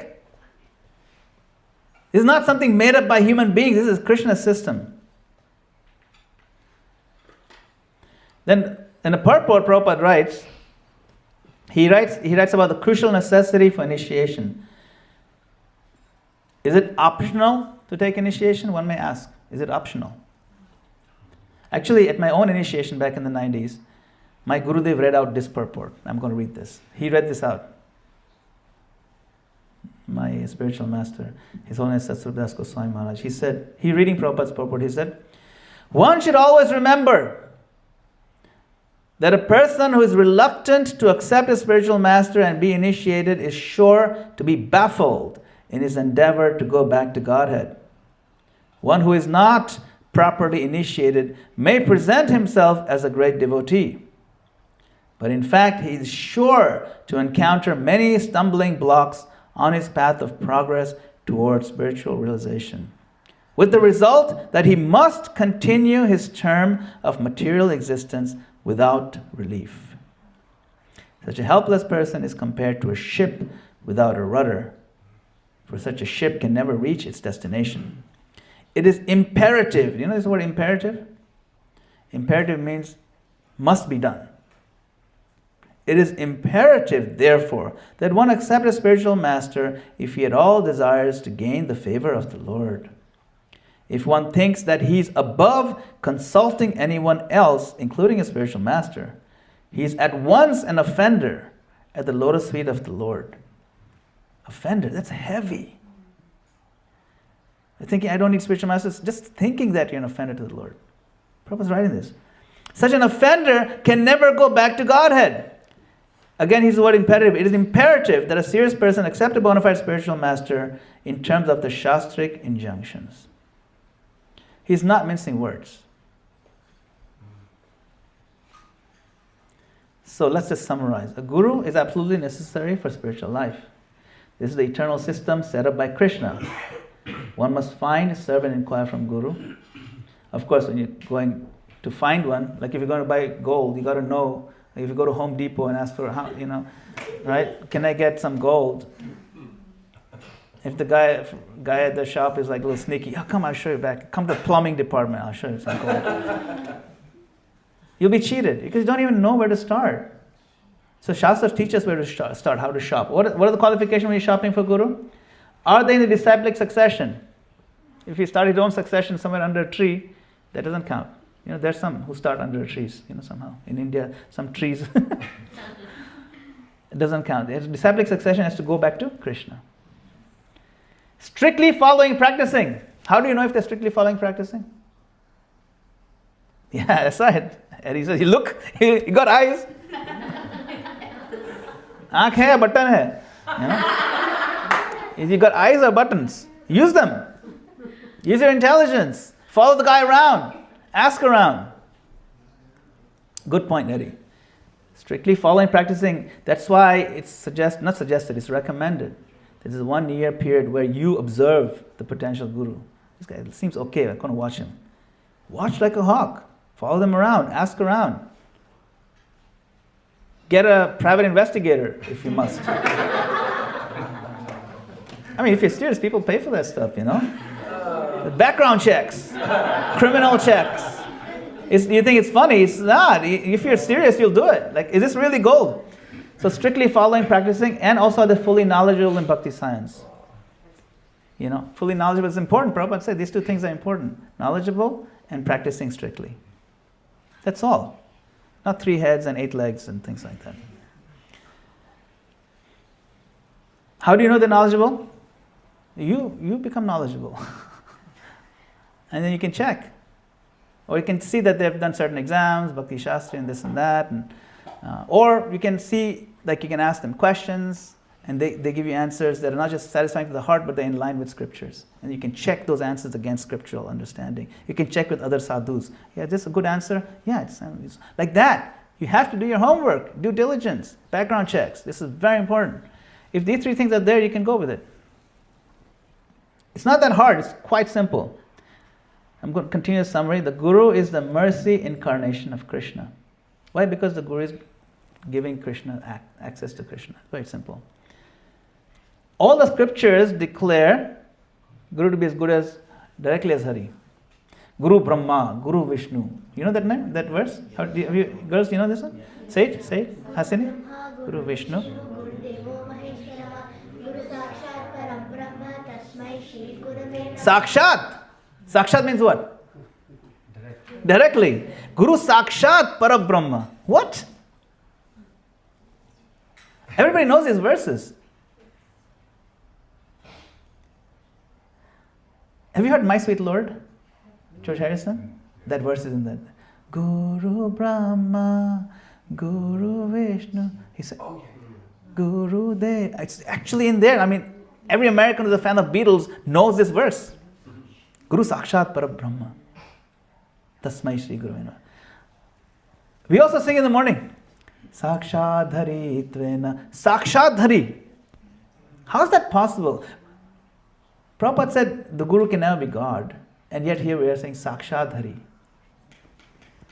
This is not something made up by human beings. This is Krishna's system. Then in the purport, Prabhupada writes, he writes about the crucial necessity for initiation. Is it optional to take initiation? One may ask. Is it optional? Actually, at my own initiation back in the 90s, my Gurudev read out this purport. I'm going to read this. He read this out. My spiritual master, His Holiness Satsrudas Goswami Maharaj, he reading Prabhupada's purport, he said, one should always remember that a person who is reluctant to accept a spiritual master and be initiated is sure to be baffled in his endeavor to go back to Godhead. One who is not properly initiated may present himself as a great devotee, but in fact he is sure to encounter many stumbling blocks on his path of progress towards spiritual realization, with the result that he must continue his term of material existence without relief. Such a helpless person is compared to a ship without a rudder, for such a ship can never reach its destination. It is imperative. You know this word imperative? Imperative means must be done. It is imperative, therefore, that one accept a spiritual master if he at all desires to gain the favor of the Lord. If one thinks that he is above consulting anyone else, including a spiritual master, he is at once an offender at the lotus feet of the Lord. Offender, that's heavy. You're thinking, I don't need spiritual masters. Just thinking that you're an offender to the Lord. Prabhupada's writing this. Such an offender can never go back to Godhead. Again, he's the word imperative. It is imperative that a serious person accept a bona fide spiritual master in terms of the Shastric injunctions. He's not mincing words. So let's just summarize. A guru is absolutely necessary for spiritual life. This is the eternal system set up by Krishna. One must find, serve, and inquire from guru. Of course, when you're going to find one. Like if you're going to buy gold, you got to know. Like if you go to Home Depot and ask for, right? Can I get some gold? If the guy at the shop is like a little sneaky, come, I'll show you back. Come to the plumbing department, I'll show you some gold. You'll be cheated because you don't even know where to start. So Shastras teach us where to start, how to shop. What are the qualifications when you're shopping for Guru? Are they in the disciplic succession? If you start your own succession somewhere under a tree, that doesn't count. There's some who start under trees, somehow. In India, some trees. It doesn't count. The disciplic succession has to go back to Krishna. Strictly following, practicing. How do you know if they're strictly following, practicing? Yeah, that's right. And he says, look, he got eyes. Aankh hai, button hai. If you got eyes or buttons, use them. Use your intelligence. Follow the guy around. Ask around. Good point, Eddie. Strictly following, practicing. That's why it's not suggested, it's recommended. This is a 1 year period where you observe the potential guru. This guy seems okay, I'm going to watch him. Watch like a hawk. Follow them around. Ask around. Get a private investigator if you must. If you're serious, people pay for that stuff, The background checks. Criminal checks. You think it's funny? It's not. If you're serious, you'll do it. Like, is this really gold? So strictly following, practicing, and also the fully knowledgeable in bhakti science. Fully knowledgeable is important. Prabhupada said these two things are important. Knowledgeable and practicing strictly. That's all. Not 3 heads and 8 legs and things like that. How do you know they're knowledgeable? You become knowledgeable. And then you can check. Or you can see that they've done certain exams, Bhakti Shastri and this and that. Or you can see, like you can ask them questions and they give you answers that are not just satisfying to the heart, but they're in line with scriptures. And you can check those answers against scriptural understanding. You can check with other sadhus. Yeah, this is a good answer? Yeah, it's like that. You have to do your homework, due diligence, background checks. This is very important. If these 3 things are there, you can go with it. It's not that hard, it's quite simple. I'm going to continue the summary. The Guru is the mercy incarnation of Krishna. Why? Because the Guru is giving Krishna access to Krishna. Very simple. All the scriptures declare Guru to be as good as, directly as Hari. Guru Brahma, Guru Vishnu. You know that name, that verse? Girls, you know this one? Say it. Hasini. Guru Vishnu. Sakshat. Sakshat means what? Directly. Guru Sakshat Parabrahma. What? Everybody knows these verses. Have you heard My Sweet Lord? George Harrison? That verse is in that. Guru Brahma, Guru Vishnu. He said, Guru Dev. It's actually in there. Every American who's a fan of Beatles knows this verse. Guru Sakshat Parabrahma. Tasmai Shri Guru. We also sing in the morning. Sakshat Hari Tvena. Sakshat Hari. How is that possible? Prabhupada said the Guru can never be God. And yet here we are saying Sakshat Hari.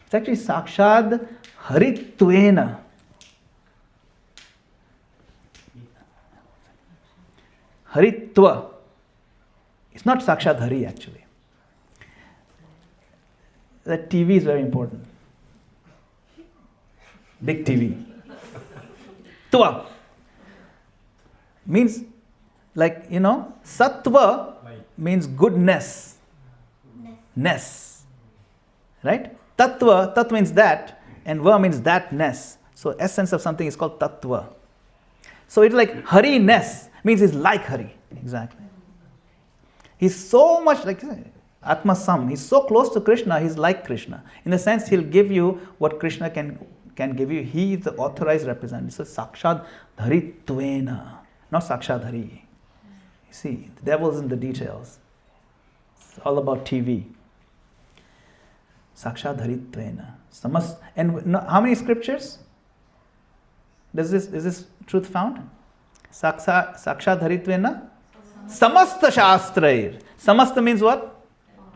It's actually Sakshat Haritvena. Haritva. It's not Sakshat Hari actually. That TV is very important. Big TV. Tva means Sattva means goodness. Ness. Right? Tattva means that, and Va means that-ness. So essence of something is called Tattva. So it's like Hari-ness, means he's like Hari. Exactly. He's so much like Atma Sam. He's so close to Krishna, he's like Krishna. In the sense, he'll give you what Krishna can give you. He is the authorized representative. So Sakshat Dharitvena, not Sakshat Hari. You see, the devil's in the details. It's all about TV. Sakshat Dharitvena. And how many scriptures? Is this truth found? Sakshat Dharitvena? Samasta Shastrair. Samasta means what?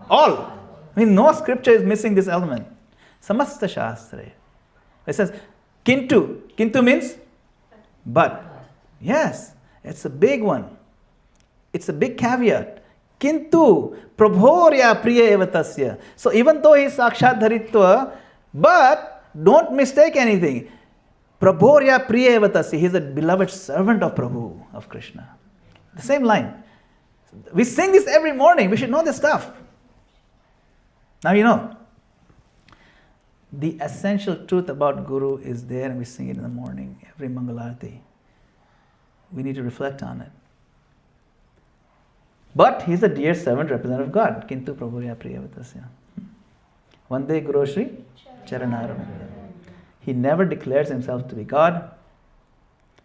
All. No scripture is missing this element. Samasta Shastre. It says, Kintu. Kintu means but. Yes, it's a big one. It's a big caveat. Kintu prabhorya priya evatasya. So even though he is sakshat dharitva, but don't mistake anything. Prabhorya priya evatasya. He is a beloved servant of Prabhu, of Krishna. The same line. We sing this every morning. We should know this stuff. Now you know. The essential truth about Guru is there, and we sing it in the morning, every Mangalarti. We need to reflect on it. But he is a dear servant, representative of God. Kintu prabhurya priyavatasya. Vande Guru Shri Charanaravindam. He never declares himself to be God.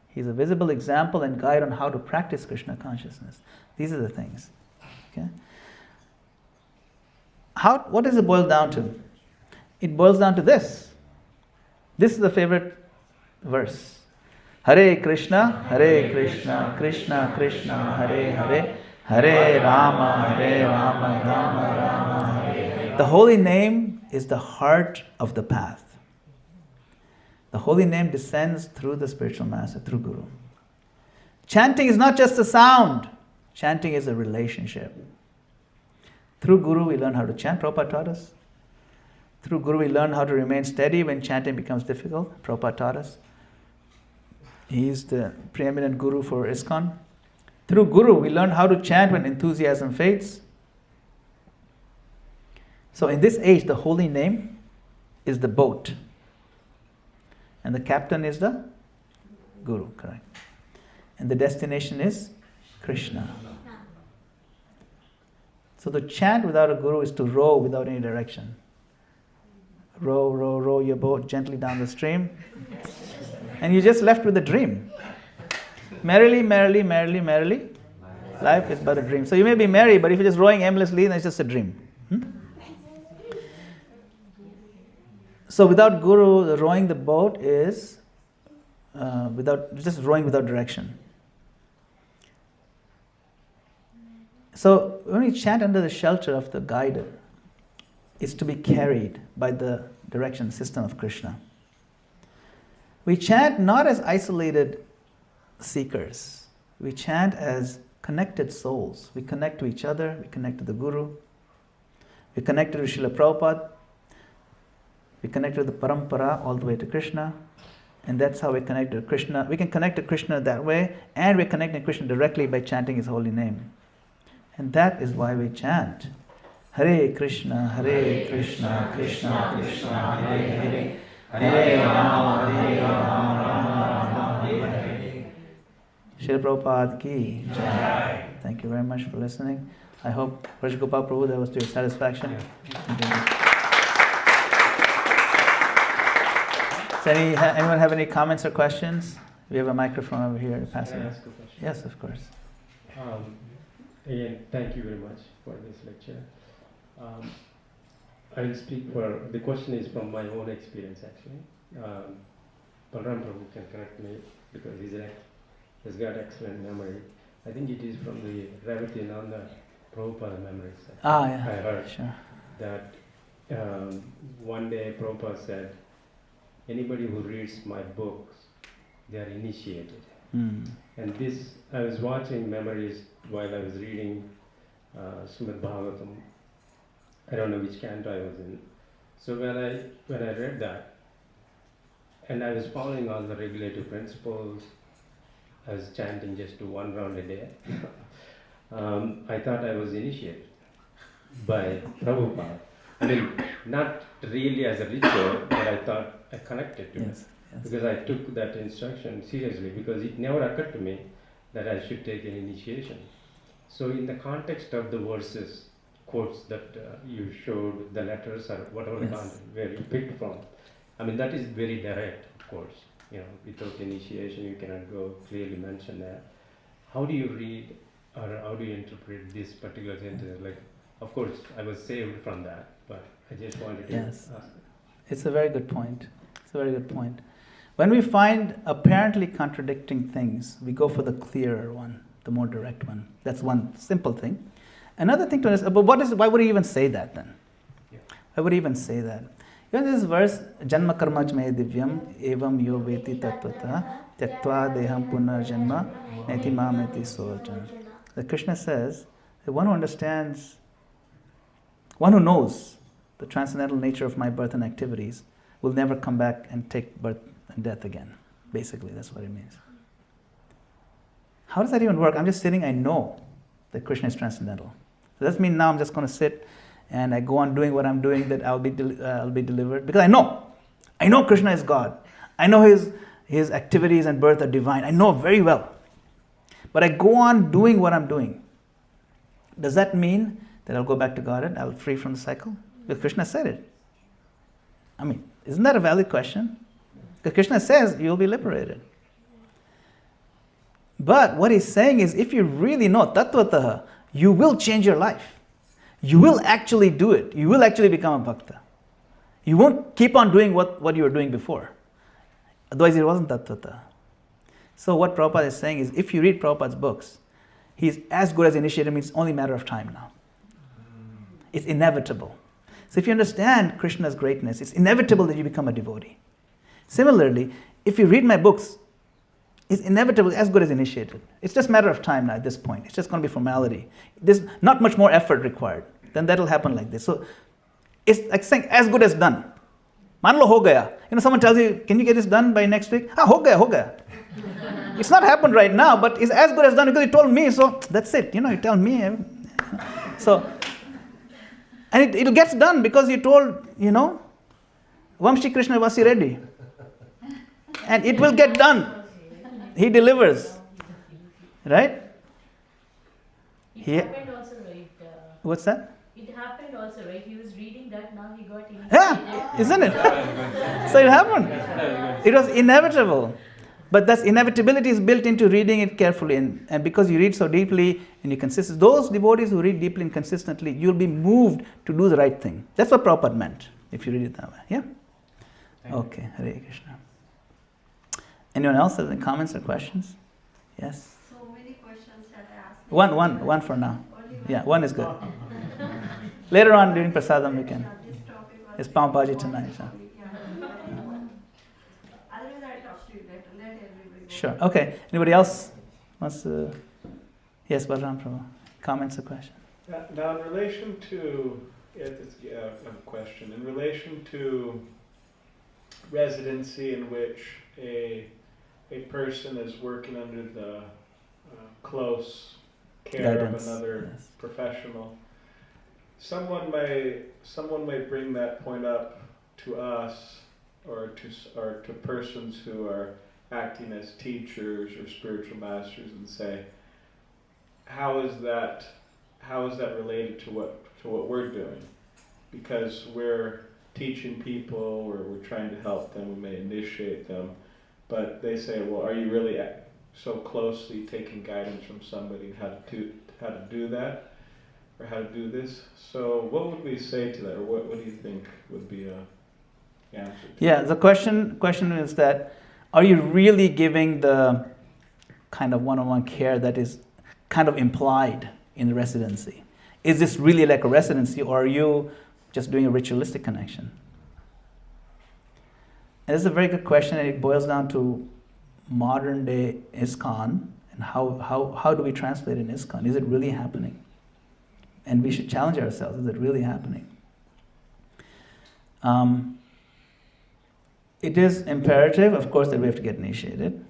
He is a visible example and guide on how to practice Krishna consciousness. These are the things. Okay? What does it boil down to? It boils down to this. This is the favorite verse. Hare Krishna, Krishna Krishna, Hare Hare, Hare Rama, Rama Rama, Hare. The holy name is the heart of the path. The holy name descends through the spiritual master, through Guru. Chanting is not just a sound. Chanting is a relationship. Through Guru we learn how to chant. Prabhupada taught us. Through Guru we learn how to remain steady when chanting becomes difficult. Prabhupada taught us. He is the preeminent Guru for ISKCON. Through Guru we learn how to chant when enthusiasm fades. So in this age the holy name is the boat. And the captain is the Guru, correct. And the destination is Krishna. So to chant without a Guru is to row without any direction. Row, row, row your boat gently down the stream. And you're just left with a dream. Merrily, merrily, merrily, merrily. Life is but a dream. So you may be merry, but if you're just rowing aimlessly, then it's just a dream. So without Guru, rowing the boat is just rowing without direction. So when we chant under the shelter of the guider, it's to be carried by the direction system of Krishna. We chant not as isolated seekers. We chant as connected souls. We connect to each other. We connect to the Guru. We connect to Srila Prabhupada. We connect to the Parampara all the way to Krishna. And that's how we connect to Krishna. We can connect to Krishna that way, and we're connecting to Krishna directly by chanting His holy name. And that is why we chant. Hare Krishna, Krishna Krishna, Hare Hare, Hare Rama, Rama, Hare Hare. Srila Prabhupada ki Jai. Thank you very much for listening. I hope, Madana-gopāla Prabhu, that was to your satisfaction. Does anyone have any comments or questions? We have a microphone over here to pass it. Can I ask a question? Yes, of course. Again, thank you very much for this lecture. I will speak for, the question is from my own experience actually. Balram Prabhu can correct me because he's got excellent memory. I think it is from the Ravati-nanda Prabhupada memories. Yeah. I heard Sure. that one day Prabhupada said, anybody who reads my books, they are initiated. Mm. And this, I was watching memories while I was reading Srimad Bhagavatam. I don't know which canto I was in. So when I read that, and I was following all the regulative principles, I was chanting just to one round a day. I thought I was initiated by Prabhupada. I mean, not really as a ritual, but I thought I connected to it. Because I took that instruction seriously, because it never occurred to me that I should take an initiation. So in the context of the verses, quotes that you showed, the letters or whatever the content where you picked from, I mean that is very direct, of course. You know, without initiation you cannot go clearly mention that. How do you read or how do you interpret this particular sentence? Like, of course, I was saved from that, but I just wanted to ask. It's a very good point. When we find apparently contradicting things, we go for the clearer one, the more direct one. That's one simple thing. Another thing to understand, but why would he even say that then? Yeah. Why would he even say that? You know this verse, Janma karma me divyam evam yo veti tattvata tyaktva deham punarjanma neti mameti sojan. That Krishna says, the one who understands, one who knows the transcendental nature of my birth and activities will never come back and take birth and death again. Basically, that's what it means. How does that even work? I'm just sitting, I know that Krishna is transcendental. So that means now I'm just going to sit and I go on doing what I'm doing, that I'll be delivered. Because I know Krishna is God. I know his activities and birth are divine. I know very well. But I go on doing what I'm doing. Does that mean that I'll go back to Godhead? I'll free from the cycle? Because Krishna said it. I mean, isn't that a valid question? Because Krishna says you'll be liberated. But what he's saying is, if you really know tattvataha, you will change your life. You will actually do it. You will actually become a bhakta. You won't keep on doing what you were doing before. Otherwise it wasn't tattvataha. So what Prabhupada is saying is, if you read Prabhupada's books, he's as good as initiated, means it's only a matter of time now. It's inevitable. So if you understand Krishna's greatness, it's inevitable that you become a devotee. Similarly, if you read my books, it's inevitable, as good as initiated. It's just a matter of time now at this point. It's just going to be formality. There's not much more effort required. Then that'll happen like this. So it's like saying as good as done. Man lo ho gaya. Someone tells you, can you get this done by next week? Ho gaya, ho gaya. It's not happened right now, but it's as good as done because you told me, so that's it. You tell me. So, and it gets done because you told, Vamshi Krishna Vasi Reddy. And it will get done. He delivers. Right? It happened also, right? What's that? It happened also, right? He was reading that, now he got initiated. Yeah, isn't it? So it happened. It was inevitable. But that inevitability is built into reading it carefully. And because you read so deeply and you consist, those devotees who read deeply and consistently, you'll be moved to do the right thing. That's what Prabhupada meant, if you read it that way. Yeah? Okay, Hare Krishna. Anyone else have any comments or questions? Yes? So many questions that I asked. One for now. Only one. Yeah, one is good. Later on during Prasadam we can. This topic was It's Pav Bhaji tonight. So. Otherwise I'll talk to you later. Let everybody go. Sure. Okay. Anybody else wants to? Yes, Balram Prabhu. Comments or questions? Now, in relation to, I have a question. In relation to residency in which a person is working under the close care Guidance, of another yes. professional, someone may bring that point up to us or to persons who are acting as teachers or spiritual masters and say, how is that related to what we're doing? Because we're teaching people or we're trying to help them, we may initiate them, but they say, well, are you really so closely taking guidance from somebody how to do that or how to do this? So what would we say to that, or what do you think would be a answer to Yeah, that? the question is that, are you really giving the kind of one-on-one care that is kind of implied in the residency? Is this really like a residency, or are you just doing a ritualistic connection? And this is a very good question, and it boils down to modern day ISKCON and how do we translate in ISKCON? Is it really happening? And we should challenge ourselves, is it really happening? It is imperative, of course, that we have to get initiated,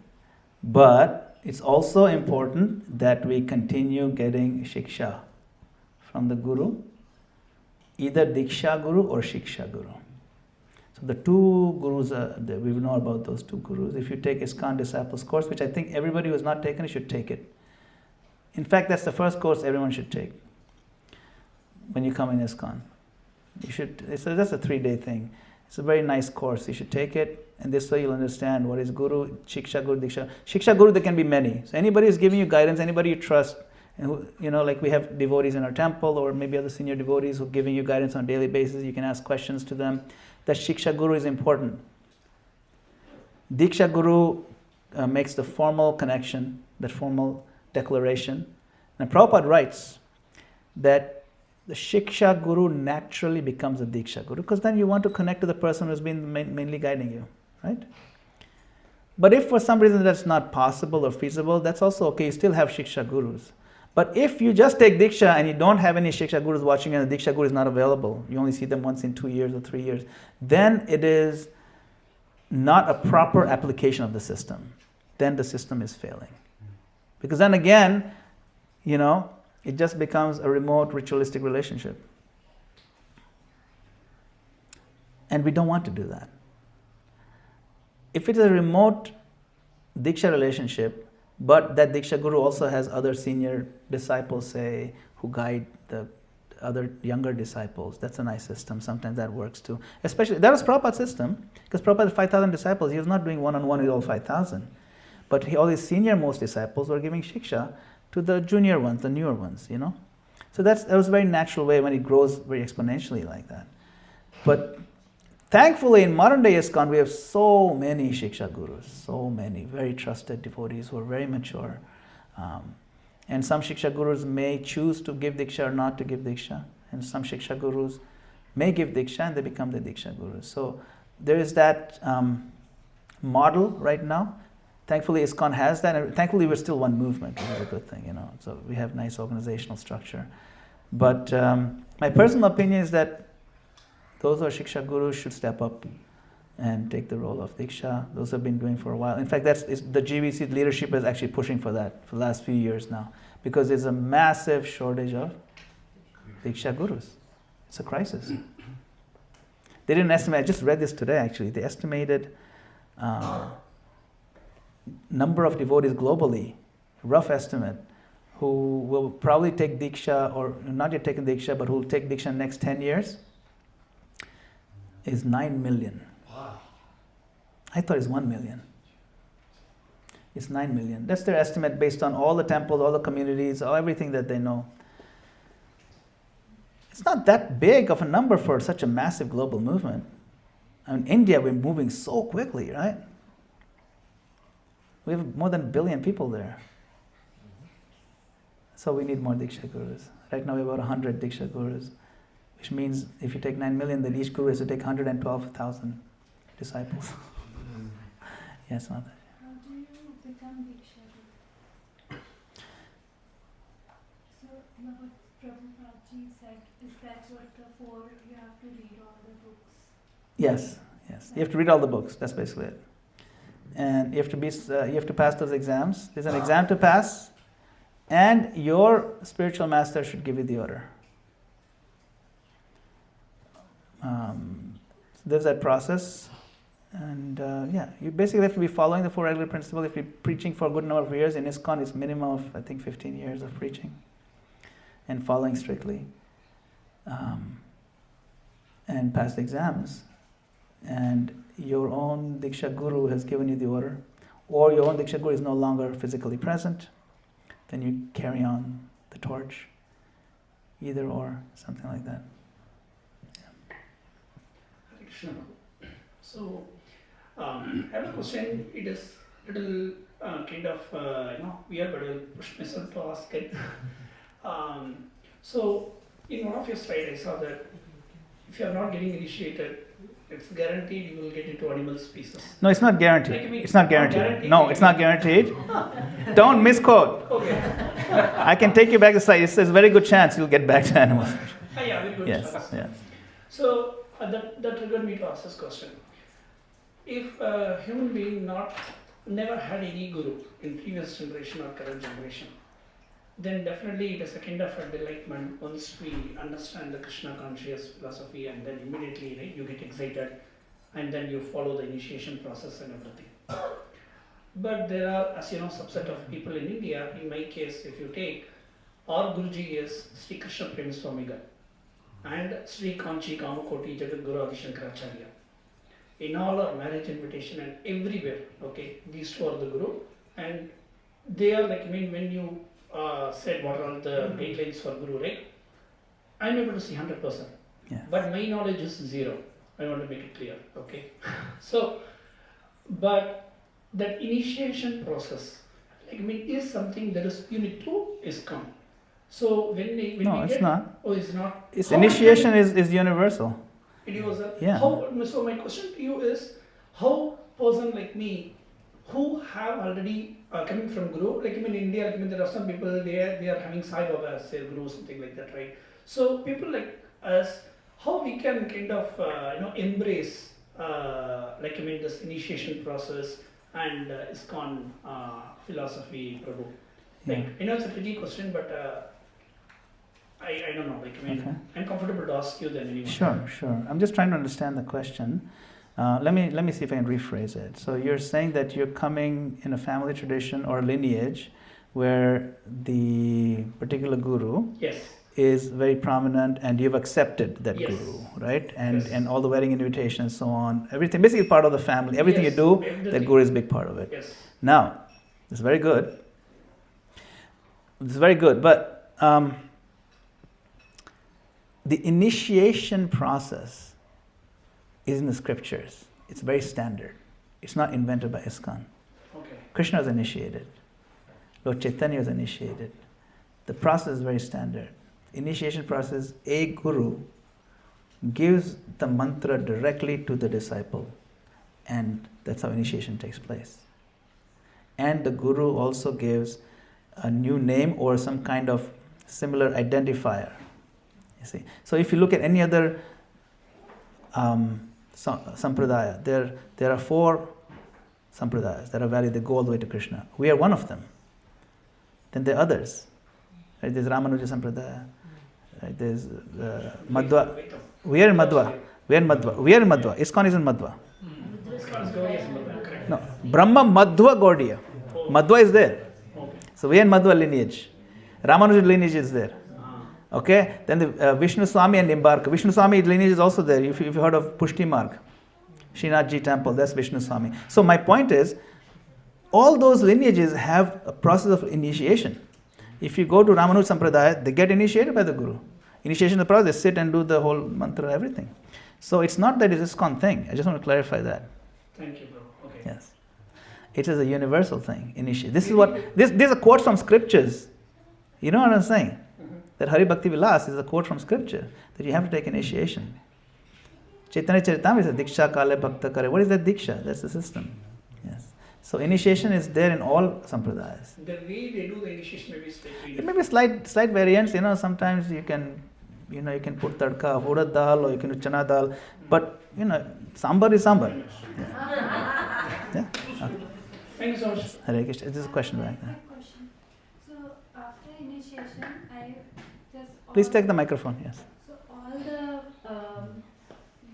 but it's also important that we continue getting shiksha from the guru, either Diksha Guru or Shiksha Guru. So the two gurus, we know about those two gurus. If you take ISKCON Disciples course, which I think everybody who has not taken it should take it. In fact, that's the first course everyone should take when you come in ISKCON. You should. That's a 3-day thing. It's a very nice course. You should take it, and this way you'll understand what is Guru, Shiksha Guru, Diksha. Shiksha Guru, there can be many. So anybody who's giving you guidance, anybody you trust, and who, like we have devotees in our temple, or maybe other senior devotees who are giving you guidance on a daily basis. You can ask questions to them. That Shiksha Guru is important. Diksha Guru makes the formal connection, that formal declaration. And Prabhupada writes that the Shiksha Guru naturally becomes a Diksha Guru, because then you want to connect to the person who's been mainly guiding you, right? But if for some reason that's not possible or feasible, that's also okay. You still have Shiksha Gurus. But if you just take Diksha and you don't have any Shiksha Gurus watching and the Diksha Guru is not available, you only see them once in 2 years or 3 years, then it is not a proper application of the system. Then the system is failing. Because then again, it just becomes a remote ritualistic relationship. And we don't want to do that. If it is a remote Diksha relationship, but that Diksha Guru also has other senior disciples, say, who guide the other younger disciples, that's a nice system. Sometimes that works too. Especially, that was Prabhupada's system, because Prabhupada had 5,000 disciples. He was not doing one-on-one with all 5,000. But all his senior most disciples were giving Shiksha to the junior ones, the newer ones, So that was a very natural way when it grows very exponentially like that. But thankfully, in modern day ISKCON, we have so many Shiksha Gurus, so many very trusted devotees who are very mature. And some Shiksha Gurus may choose to give Diksha or not to give Diksha. And some Shiksha Gurus may give Diksha and they become the Diksha Gurus. So there is that model right now. Thankfully, ISKCON has that. And thankfully, we're still one movement, which is a good thing, So we have nice organizational structure. But my personal opinion is that those who are Shiksha Gurus should step up and take the role of Diksha. Those have been doing for a while. In fact, the GVC leadership is actually pushing for that for the last few years now, because there's a massive shortage of Diksha Gurus. It's a crisis. They didn't estimate, I just read this today actually, they estimated number of devotees globally, rough estimate, who will probably take Diksha, or not yet taken Diksha, but who will take Diksha in the next 10 years, is 9 million. Wow. I thought it's 1 million. It's 9 million. That's their estimate based on all the temples, all the communities, everything that they know. It's not that big of a number for such a massive global movement. India, we're moving so quickly, right? We have more than 1 billion people there. So we need more Diksha Gurus. Right now we have about 100 Diksha Gurus, which means if you take 9 million, then each Guru has to take 112,000 disciples. Yeah, it's not that. How do you become Diksha Guru? So, what Prabhupada said, is that what you have to read all the books? Yes. You have to read all the books. That's basically it. And you have to pass those exams. There's an exam to pass, and your spiritual master should give you the order. There's that process, and you basically have to be following the 4 regular principles. If you're preaching for a good number of years, in ISKCON it's minimum of, I think, 15 years of preaching and following strictly, and pass the exams. And your own Diksha Guru has given you the order, or your own Diksha Guru is no longer physically present, then you carry on the torch, either or, something like that. Hare Krishna. So, I have a question. It is little kind of weird, but I'll push myself to ask it. So, in one of your slides, I saw that if you are not getting initiated, it's guaranteed you will get into animal species. No, it's not guaranteed. It's not guaranteed. No, it's not guaranteed. Don't misquote. Okay. I can take you back to the slide. It says very good chance you'll get back to animals. Yeah, very good. Yes. So that triggered me to ask this question. If a human being never had any guru in previous generation or current generation, then definitely it is a kind of a delightment once we understand the Krishna conscious philosophy, and then immediately, right, you get excited and then you follow the initiation process and everything. But there are, as you know, subset of people in India. In my case, if you take, our Guruji is Sri Krishna Premiswamigal and Sri Kanchi Kamakoti Jagat Guru Adi Shankaracharya. In all our marriage invitation and everywhere, okay, these two are the Guru, and they are like, when you said what are all the guidelines for Guru, right? I'm able to see 100%. Yeah. But my knowledge is 0. I want to make it clear, okay? So, but that initiation process, is something that is unique to ISKCON. So when we No, it's get, not. oh, it's not. It's How initiation can is universal. it was a, Yeah. how, so my question to you is, how person like me, who have already coming from Guru, like in India, like there are some people they are having Sai Baba as their Guru, something like that, right? So people like us, how we can kind of embrace this initiation process and ISKCON philosophy, Prabhu. Like, Yeah. it's a tricky question, but I don't know. Okay. I'm comfortable to ask you then anyway. Sure. I'm just trying to understand the question. Let me see if I can rephrase it. So you're saying that you're coming in a family tradition or lineage where the particular guru Yes. is very prominent and you've accepted that Yes. guru, right? And Yes. and all the wedding invitations and so on, everything basically part of the family. Everything Yes, you do, everything. that guru is a big part of it. Yes. Now, it's very good. It's very good, but the initiation process is in the scriptures. It's very standard. It's not invented by ISKCON. Okay. Krishna was initiated. Lord Chaitanya was initiated. The process is very standard. Initiation process, a guru gives the mantra directly to the disciple, and that's how initiation takes place. And the guru also gives a new name or some kind of similar identifier. You see. So if you look at any other sampradaya, there are 4 sampradayas that are valid. They go all the way to Krishna. We are one of them. Then there are others. Right? There's Ramanuja Sampradaya. Right? There's Madhva. We are in Madhva. ISKCON is in Madhva. No, Brahma Madhva Gaudiya. Madhva is there. So we are in Madhva lineage. Ramanuja lineage is there. Okay? Then the Vishnu Swami and Nimbarka. Vishnu Swami lineage is also there. If you've heard of Pushti Marg, Srinathji temple, that's Vishnu Swami. So my point is, all those lineages have a process of initiation. If you go to Ramanuja Sampradaya, they get initiated by the Guru. Initiation of the process, they sit and do the whole mantra, everything. So it's not that it's a ISKCON thing. I just want to clarify that. Thank you, bro. Okay. Yes. It is a universal thing. This is a quote from scriptures. You know what I'm saying? Mm-hmm. That Hari Bhakti Vilas is a quote from scripture that you have to take initiation. Chaitanya Charitamrita says, Diksha Kale Bhakta Kare. What is that Diksha? That's the system. Yes. So initiation is there in all sampradayas. The way they do the initiation maybe slightly It may be slight variants. Sometimes you can put tadka of urad dal or you can do chana dal. But, sambar is sambar. Yeah. Okay. Thank you so much. Hare Krishna. This is a question back there. Question. So after initiation, Please take the microphone, yes. So all the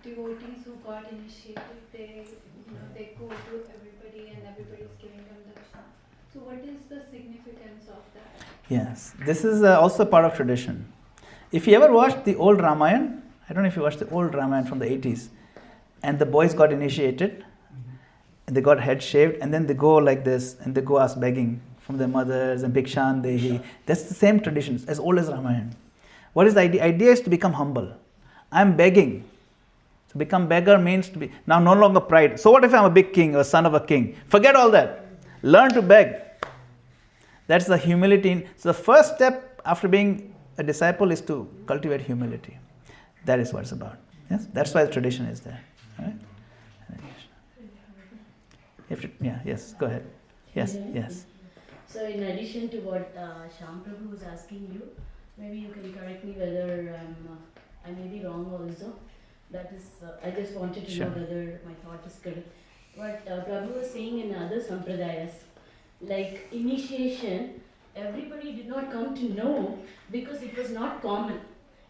devotees who got initiated, they go to everybody and everybody is giving them daksha. So what is the significance of that? Yes, this is also part of tradition. If you ever watched the old Ramayana, I don't know if you watched the old Ramayana from the 80s, and the boys got initiated, and they got head shaved, and then they go like this, and they go ask begging from their mothers, and Bhikshan Dehi. That's the same tradition, as old as Ramayana. What is the idea? Idea is to become humble. I'm begging. To become beggar means to be, now no longer pride. So what if I'm a big king or son of a king? Forget all that. Learn to beg. That's the humility. So the first step after being a disciple is to cultivate humility. That is what it's about. Yes, that's why the tradition is there. All right? Yes, go ahead. Yes. So in addition to what Shyam Prabhu was asking you, maybe you can correct me whether I may be wrong also. That is, I just wanted to know whether my thought is correct. What Prabhu was saying in other sampradayas, like initiation, everybody did not come to know because it was not common.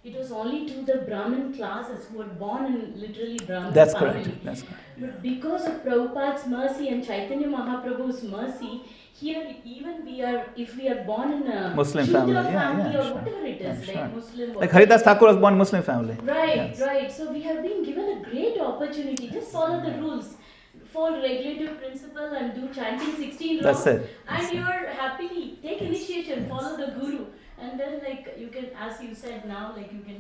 It was only to the Brahmin classes who were born in literally Brahmin That's family. correct. That's correct. But because of Prabhupada's mercy and Chaitanya Mahaprabhu's mercy, here even if we are born in a Muslim Shudra family, family or sure. whatever it is, Yeah, like sure. Muslim. Like Haridas Thakur was born Muslim family. Right, Yes. right. So we have been given a great opportunity. Just follow the rules. Follow regulative principle and do chanting 16 rounds. That's it. And you are happily take initiation, follow the guru. And then you can, as you said now, you can